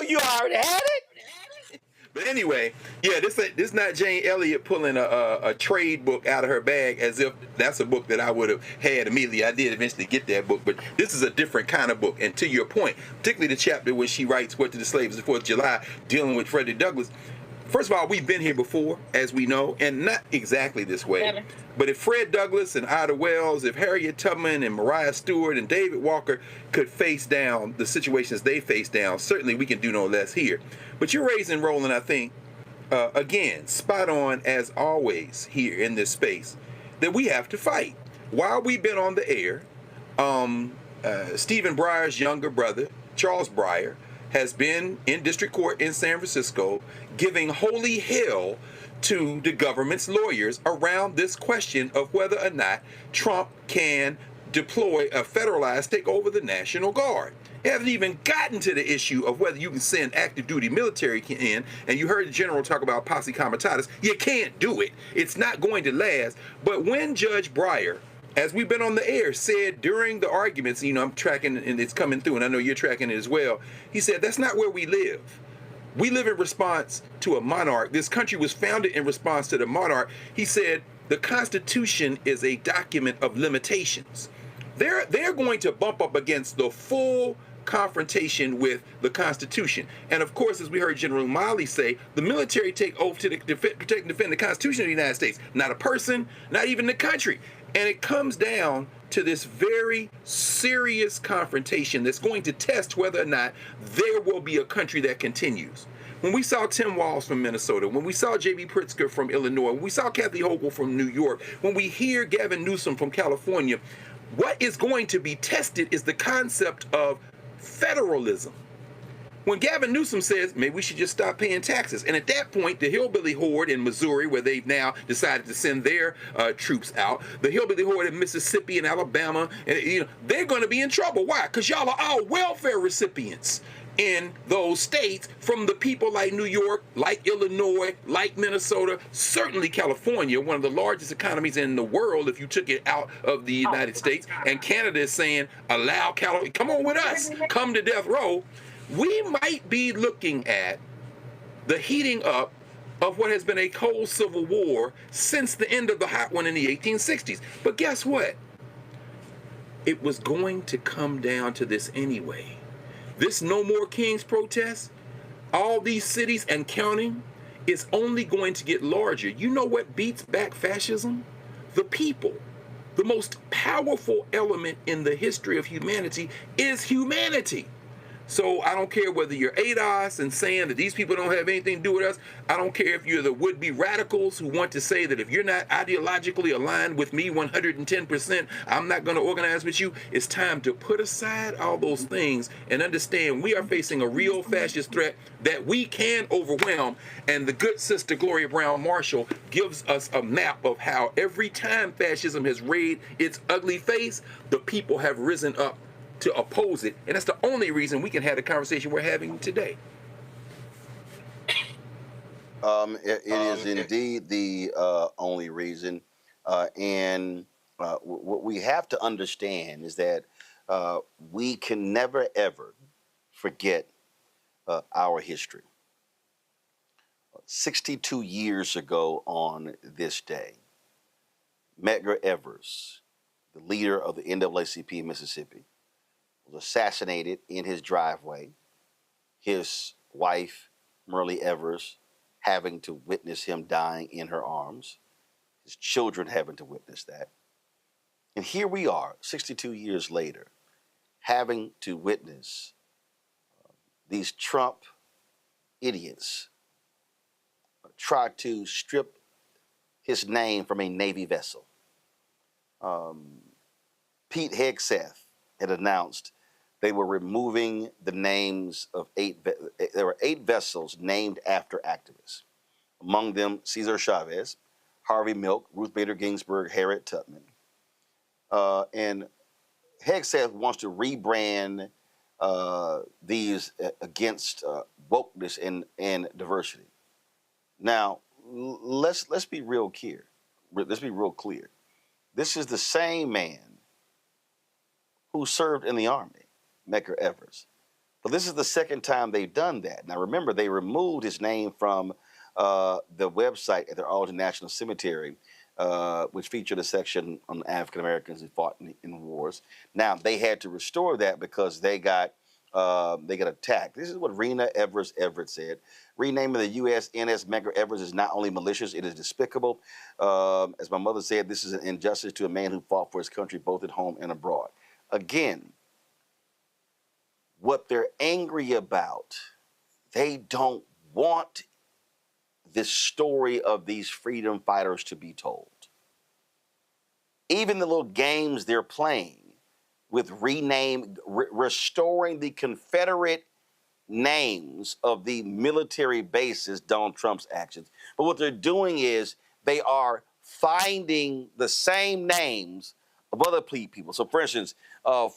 you already had it. But anyway, yeah, this not Jane Elliott pulling a trade book out of her bag as if that's a book that I would have had immediately. I did eventually get that book, but this is a different kind of book. And to your point, particularly the chapter where she writes What Did the Slaves of the 4th of July, dealing with Frederick Douglass. First of all, we've been here before, as we know, and not exactly this way. But if Fred Douglass and Ida Wells, if Harriet Tubman and Mariah Stewart and David Walker could face down the situations they face down, certainly we can do no less here. But you're raising, Roland, I think, again, spot on as always here in this space, that we have to fight. While we've been on the air, Stephen Breyer's younger brother, Charles Breyer, has been in district court in San Francisco giving holy hell to the government's lawyers around this question of whether or not Trump can deploy a federalized takeover the National Guard. They haven't even gotten to the issue of whether you can send active duty military in, and you heard the general talk about posse comitatus. You can't do it. It's not going to last. But when Judge Breyer, as we've been on the air, said during the arguments, you know, I'm tracking and it's coming through, and I know you're tracking it as well. He said, that's not where we live. We live in response to a monarch. This country was founded in response to the monarch. He said, the Constitution is a document of limitations. They're going to bump up against the full confrontation with the Constitution. And of course, as we heard General Milley say, the military take oath to protect and defend the Constitution of the United States, not a person, not even the country. And it comes down to this very serious confrontation that's going to test whether or not there will be a country that continues. When we saw Tim Walz from Minnesota, when we saw J.B. Pritzker from Illinois, when we saw Kathy Hochul from New York, when we hear Gavin Newsom from California, what is going to be tested is the concept of federalism. When Gavin Newsom says, maybe we should just stop paying taxes. And at that point, the hillbilly horde in Missouri, where they've now decided to send their troops out, the hillbilly horde in Mississippi and Alabama, and, you know, they're going to be in trouble. Why? Because y'all are all welfare recipients in those states from the people like New York, like Illinois, like Minnesota, certainly California, one of the largest economies in the world if you took it out of the United States. And Canada is saying, allow California, come on with us, come to death row. We might be looking at the heating up of what has been a cold civil war since the end of the hot one in the 1860s. But guess what? It was going to come down to this anyway. This No More Kings protest, all these cities and counting, is only going to get larger. You know what beats back fascism? The people. The most powerful element in the history of humanity is humanity. So I don't care whether you're ADOS and saying that these people don't have anything to do with us. I don't care if you're the would-be radicals who want to say that if you're not ideologically aligned with me 110%, I'm not going to organize with you. It's time to put aside all those things and understand we are facing a real fascist threat that we can overwhelm. And the good sister Gloria Brown Marshall gives us a map of how every time fascism has raised its ugly face, the people have risen up to oppose it, and that's the only reason we can have the conversation we're having today. It is indeed the only reason, and what we have to understand is that we can never ever forget our history. 62 years ago on this day, Medgar Evers, the leader of the NAACP in Mississippi, was assassinated in his driveway. His wife, Myrlie Evers, having to witness him dying in her arms. His children having to witness that. And here we are, 62 years later, having to witness these Trump idiots try to strip his name from a Navy vessel. Pete Hegseth had announced they were removing the names of there were 8 vessels named after activists. Among them, Cesar Chavez, Harvey Milk, Ruth Bader Ginsburg, Harriet Tubman. And Hegseth wants to rebrand these against wokeness and diversity. Now, let's be real clear. Let's be real clear. This is the same man who served in the Army, Medgar Evers. But this is the second time they've done that. Now, remember, they removed his name from the website at the Arlington National Cemetery, which featured a section on African Americans who fought in wars. Now, they had to restore that because they got attacked. This is what Rena Evers Everett said. Renaming the USNS Medgar Evers is not only malicious, it is despicable. As my mother said, this is an injustice to a man who fought for his country both at home and abroad. Again, what they're angry about, they don't want this story of these freedom fighters to be told. Even the little games they're playing with restoring the Confederate names of the military bases, Donald Trump's actions. But what they're doing is they are finding the same names of other people. So, for instance,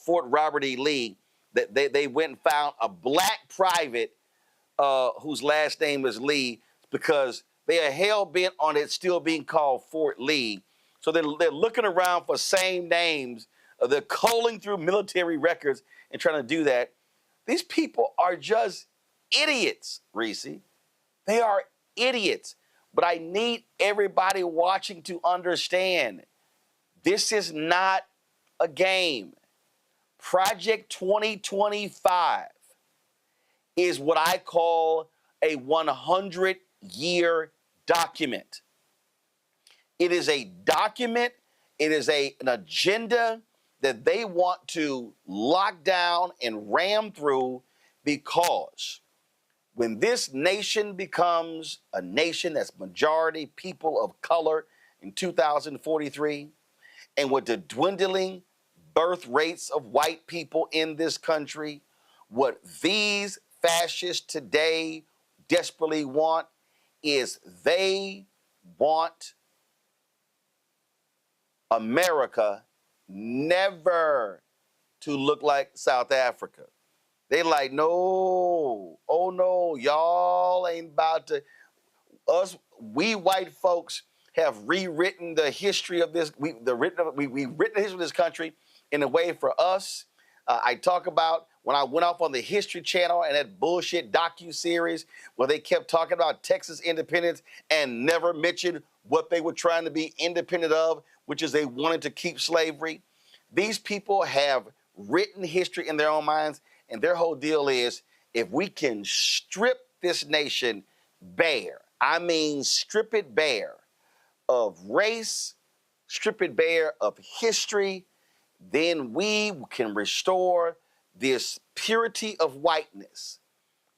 Fort Robert E. Lee, they went and found a black private whose last name is Lee because they are hell-bent on it still being called Fort Lee. So they're looking around for same names. They're culling through military records and trying to do that. These people are just idiots, Reese. They are idiots. But I need everybody watching to understand this is not a game. Project 2025 is what I call a 100-year document. It is a document. It is an agenda that they want to lock down and ram through because when this nation becomes a nation that's majority people of color in 2043, and with the dwindling birth rates of white people in this country, what these fascists today desperately want is they want America never to look like South Africa. They like, no, oh no, y'all ain't about to, we white folks have rewritten the history of this, we've written the history of this country in a way for us. I talk about when I went off on the History Channel and that bullshit docu-series where they kept talking about Texas independence and never mentioned what they were trying to be independent of, which is they wanted to keep slavery. These people have written history in their own minds, and their whole deal is if we can strip this nation bare, I mean strip it bare of race, strip it bare of history, then we can restore this purity of whiteness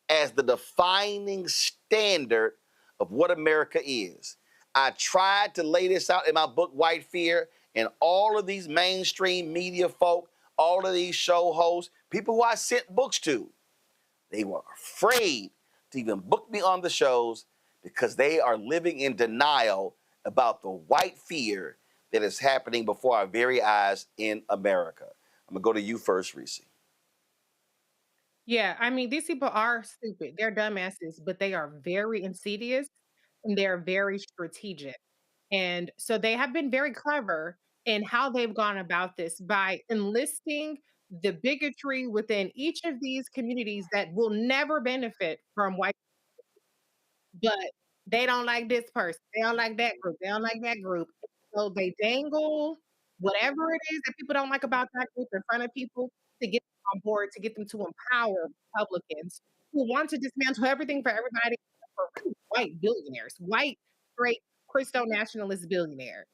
as the defining standard of what America is. I tried to lay this out in my book, White Fear, and all of these mainstream media folk, all of these show hosts, people who I sent books to, they were afraid to even book me on the shows because they are living in denial about the white fear that is happening before our very eyes in America. I'm gonna go to you first, Reese. Yeah, I mean, these people are stupid. They're dumbasses, but they are very insidious and they're very strategic. And so they have been very clever in how they've gone about this by enlisting the bigotry within each of these communities that will never benefit from white, but they don't like this person. They don't like that group. They don't like that group. So they dangle whatever it is that people don't like about that group in front of people to get them on board, to get them to empower Republicans who want to dismantle everything for everybody, for really white billionaires, white, straight, Christo nationalist billionaires.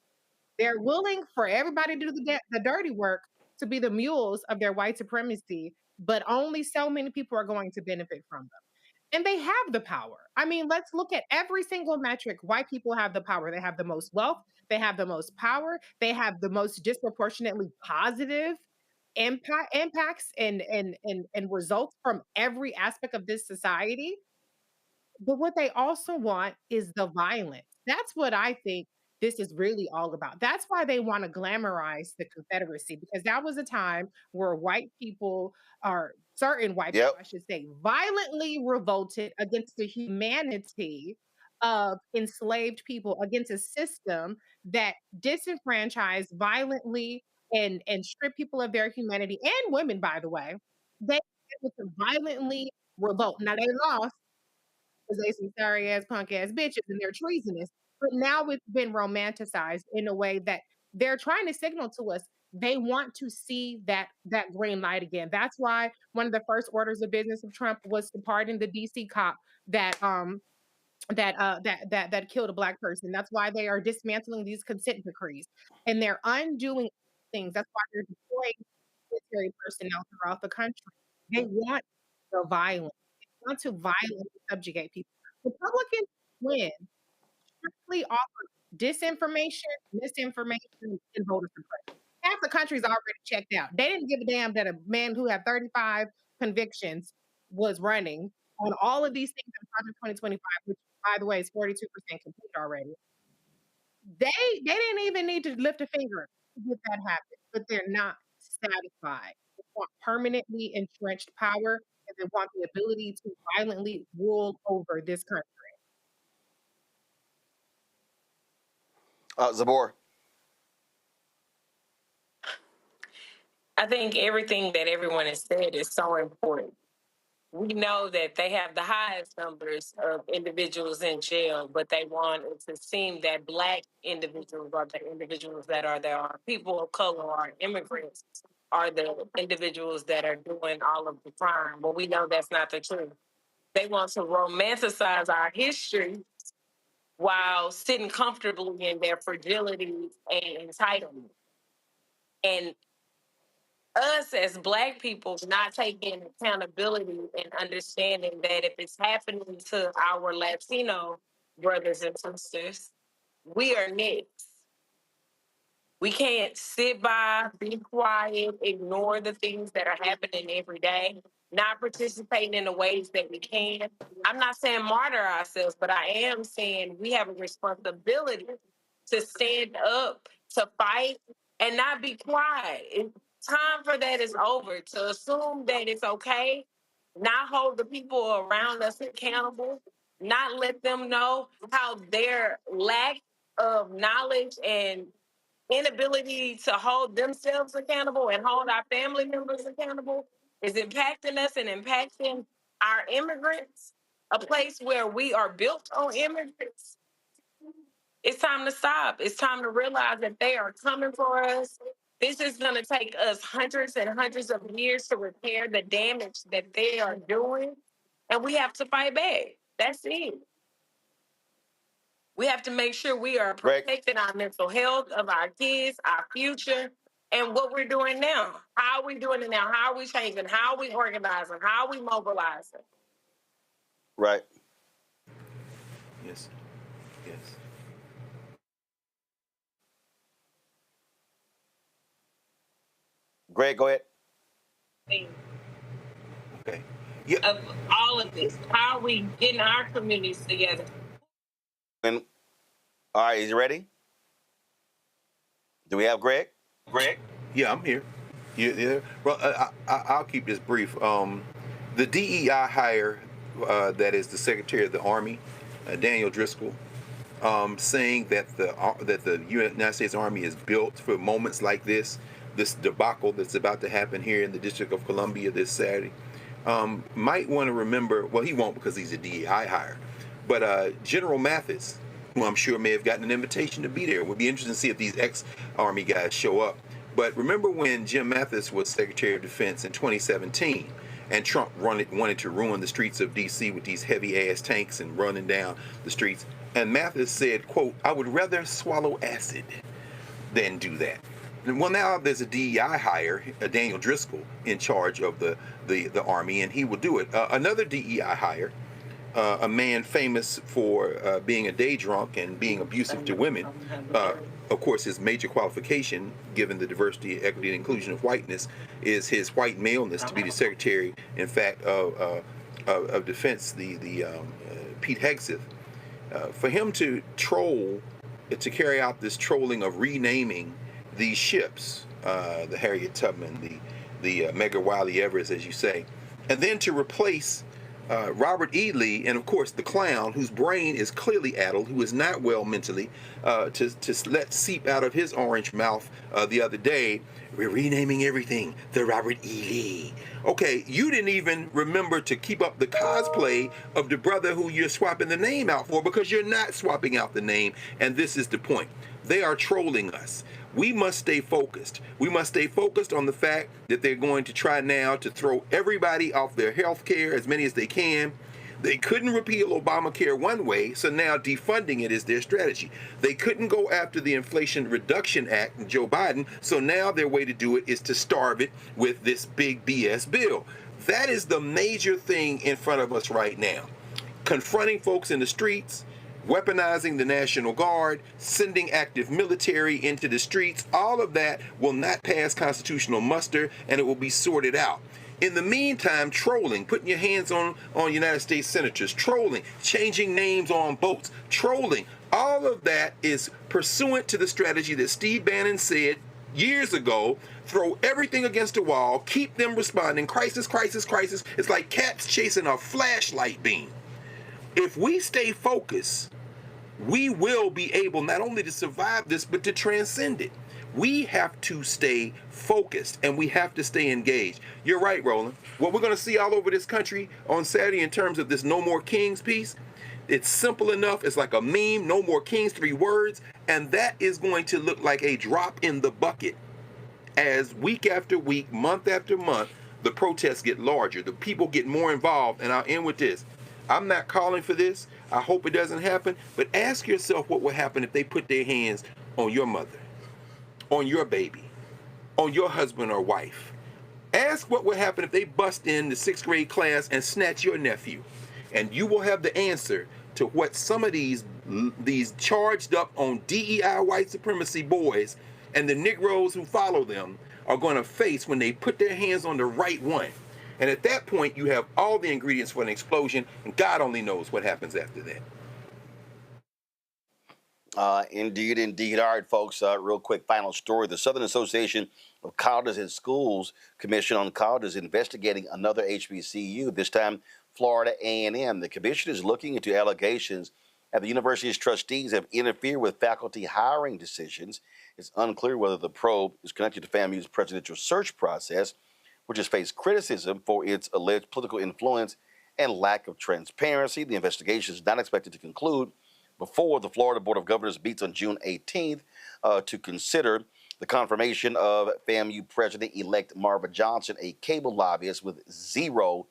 They're willing for everybody to do the dirty work to be the mules of their white supremacy, but only so many people are going to benefit from them. And they have the power. I mean, let's look at every single metric. White people have the power. They have the most wealth. They have the most power. They have the most disproportionately positive impacts and results from every aspect of this society. But what they also want is the violence. That's what I think this is really all about. That's why they want to glamorize the Confederacy, because that was a time where white people, or certain white people, I should say, violently revolted against the humanity of enslaved people, against a system that disenfranchised violently and stripped people of their humanity, and women, by the way. They were able to violently revolt. Now they lost, because they some sorry ass punk ass bitches and they're treasonous. But now it's been romanticized in a way that they're trying to signal to us they want to see that green light again. That's why one of the first orders of business of Trump was to pardon the DC cop that killed a Black person. That's why they are dismantling these consent decrees and they're undoing things. That's why they're deploying military personnel throughout the country. They want the violence. They want to violently subjugate people. Republicans win strictly off of disinformation, misinformation, and voter suppression. Half the country's already checked out. They didn't give a damn that a man who had 35 convictions was running on all of these things in Project 2025, which, by the way, is 42% complete already. They didn't even need to lift a finger to get that happen, but they're not satisfied. They want permanently entrenched power, and they want the ability to violently rule over this country. Zabora. I think everything that everyone has said is so important. We know that they have the highest numbers of individuals in jail, but they want it to seem that Black individuals are the individuals that are there, are people of color, are immigrants, are the individuals that are doing all of the crime. But we know that's not the truth. They want to romanticize our history while sitting comfortably in their fragility and entitlement. And us as Black people not taking accountability and understanding that if it's happening to our Latino brothers and sisters, we are next. We can't sit by, be quiet, ignore the things that are happening every day, not participating in the ways that we can. I'm not saying martyr ourselves, but I am saying we have a responsibility to stand up, to fight, and not be quiet. Time for that is over. To assume that it's okay, not hold the people around us accountable, not let them know how their lack of knowledge and inability to hold themselves accountable and hold our family members accountable is impacting us and impacting our immigrants, a place where we are built on immigrants. It's time to stop. It's time to realize that they are coming for us. This is going to take us hundreds and hundreds of years to repair the damage that they are doing, and we have to fight back. That's it. We have to make sure we are protecting our mental health of our kids, our future, and what we're doing now. How are we doing it now? How are we changing? How are we organizing? How are we mobilizing? Right. Yes. Yes. Greg, go ahead. Okay. Yeah. Of all of this, how are we getting our communities together? And all right, is you ready? Do we have Greg? Greg? Yeah, I'm here. Yeah. Well, I'll keep this brief. The DEI hire, that is the Secretary of the Army, Daniel Driscoll, saying that the United States Army is built for moments like this debacle that's about to happen here in the District of Columbia this Saturday, might want to remember. Well, he won't because he's a DEI hire, but General Mathis, who I'm sure may have gotten an invitation to be there. It would be interesting to see if these ex-Army guys show up. But remember when Jim Mathis was Secretary of Defense in 2017, and Trump wanted to ruin the streets of D.C. with these heavy-ass tanks and running down the streets. And Mathis said, quote, "I would rather swallow acid than do that." And well, now there's a DEI hire, Daniel Driscoll, in charge of the Army, and he will do it. Another DEI hire, a man famous for being a day drunk and being abusive to women. Of course, his major qualification, given the diversity, equity, and inclusion of whiteness, is his white maleness to be the Secretary, in fact, of Defense, Pete Hegseth. For him to troll, to carry out this trolling of renaming these ships, the Harriet Tubman, the Medgar Wiley Everest, as you say, and then to replace Robert E. Lee, and of course the clown, whose brain is clearly addled, who is not well mentally, to let seep out of his orange mouth the other day, we're renaming everything the Robert E. Lee. Okay, you didn't even remember to keep up the cosplay of the brother who you're swapping the name out for, because you're not swapping out the name, and this is the point. They are trolling us. We must stay focused. We must stay focused on the fact that they're going to try now to throw everybody off their health care, as many as they can. They couldn't repeal Obamacare one way, so now defunding it is their strategy. They couldn't go after the Inflation Reduction Act, Joe Biden, so now their way to do it is to starve it with this big BS bill. That is the major thing in front of us right now. Confronting folks in the streets, weaponizing the National Guard, sending active military into the streets, all of that will not pass constitutional muster, and it will be sorted out. In the meantime, trolling, putting your hands on United States senators, trolling, changing names on boats, trolling, all of that is pursuant to the strategy that Steve Bannon said years ago: throw everything against the wall, keep them responding, crisis, crisis, crisis. It's like cats chasing a flashlight beam. If we stay focused, we will be able not only to survive this, but to transcend it. We have to stay focused, and we have to stay engaged. You're right, Roland. What we're going to see all over this country on Saturday in terms of this No More Kings piece, it's simple enough. It's like a meme, No More Kings, 3 words, and that is going to look like a drop in the bucket as week after week, month after month, the protests get larger, the people get more involved. And I'll end with this. I'm not calling for this. I hope it doesn't happen, but ask yourself what would happen if they put their hands on your mother, on your baby, on your husband or wife. Ask what would happen if they bust in the 6th grade class and snatch your nephew. And you will have the answer to what some of these charged up on DEI white supremacy boys and the Negroes who follow them are going to face when they put their hands on the right one. And at that point, you have all the ingredients for an explosion, and God only knows what happens after that. Indeed, indeed. All right, folks, real quick final story. The Southern Association of Colleges and Schools Commission on Colleges investigating another HBCU, this time Florida A&M. The commission is looking into allegations that the university's trustees have interfered with faculty hiring decisions. It's unclear whether the probe is connected to FAMU's presidential search process, which has faced criticism for its alleged political influence and lack of transparency. The investigation is not expected to conclude before the Florida Board of Governors meets on June 18th to consider the confirmation of FAMU President-elect Marva Johnson, a cable lobbyist with zero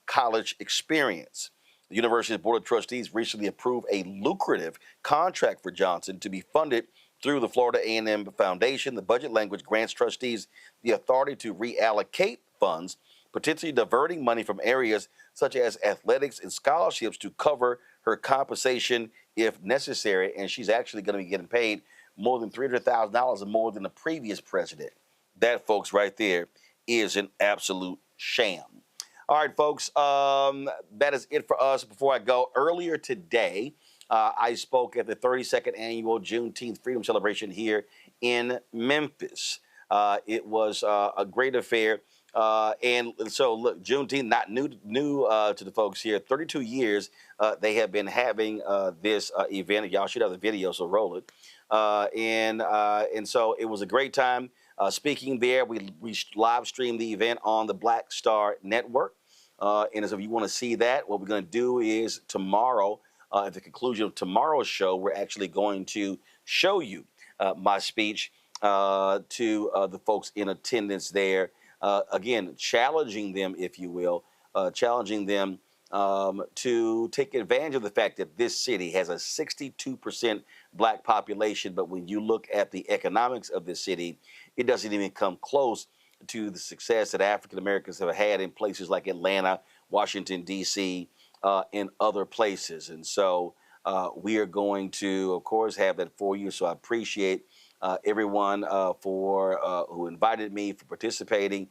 college experience. The university's Board of Trustees recently approved a lucrative contract for Johnson to be funded through the Florida A&M Foundation. The budget language grants trustees the authority to reallocate funds, potentially diverting money from areas such as athletics and scholarships to cover her compensation if necessary. And she's actually going to be getting paid more than $300,000 more than the previous president. That, folks, right there is an absolute sham. All right, folks, that is it for us. Before I go, earlier today, I spoke at the 32nd annual Juneteenth Freedom Celebration here in Memphis. It was a great affair. And so, look, Juneteenth, not new to the folks here. 32 years they have been having this event. Y'all should have the video, so roll it. And so it was a great time speaking there. We live streamed the event on the Black Star Network. And so if you want to see that, what we're going to do is tomorrow, at the conclusion of tomorrow's show, we're actually going to show you my speech to the folks in attendance there. Again, challenging them, if you will, challenging them to take advantage of the fact that this city has a 62% black population. But when you look at the economics of this city, it doesn't even come close to the success that African Americans have had in places like Atlanta, Washington, D.C., in other places. And so we are going to, of course, have that for you. So I appreciate everyone who invited me, for participating.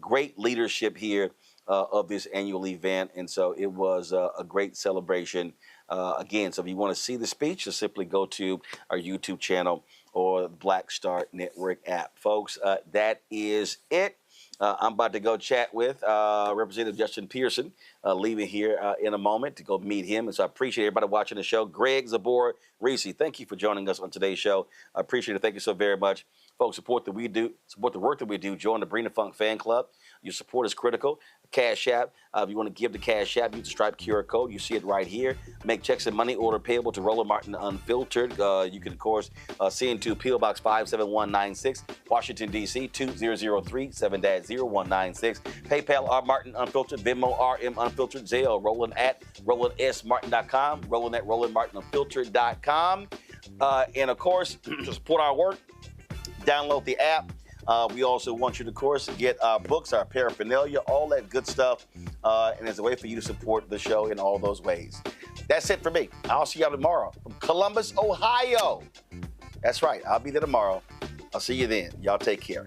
Great leadership here of this annual event. And so it was a great celebration. Again, so if you want to see the speech, just simply go to our YouTube channel or the Black Star Network app. Folks, that is it. I'm about to go chat with Representative Justin Pearson, leaving here in a moment to go meet him. And so I appreciate everybody watching the show. Greg, Zabora, Reese, thank you for joining us on today's show. I appreciate it. Thank you so very much. Folks, support the work that we do. Join the Bring the Funk fan club. Your support is critical. Cash App. If you want to give the Cash App, use the Stripe QR code. You see it right here. Make checks and money order payable to Roland Martin Unfiltered. You can, of course, send to P.O. Box 57196, Washington, D.C. 20037-0196. PayPal R Martin Unfiltered, Venmo RM Unfiltered, Zelle, Roland at RolandSMartin.com, Roland at RolandMartinUnfiltered.com. And, of course, to support our work, download the app. We also want you to, of course, get our books, our paraphernalia, all that good stuff. And there's a way for you to support the show in all those ways. That's it for me. I'll see y'all tomorrow from Columbus, Ohio. That's right. I'll be there tomorrow. I'll see you then. Y'all take care.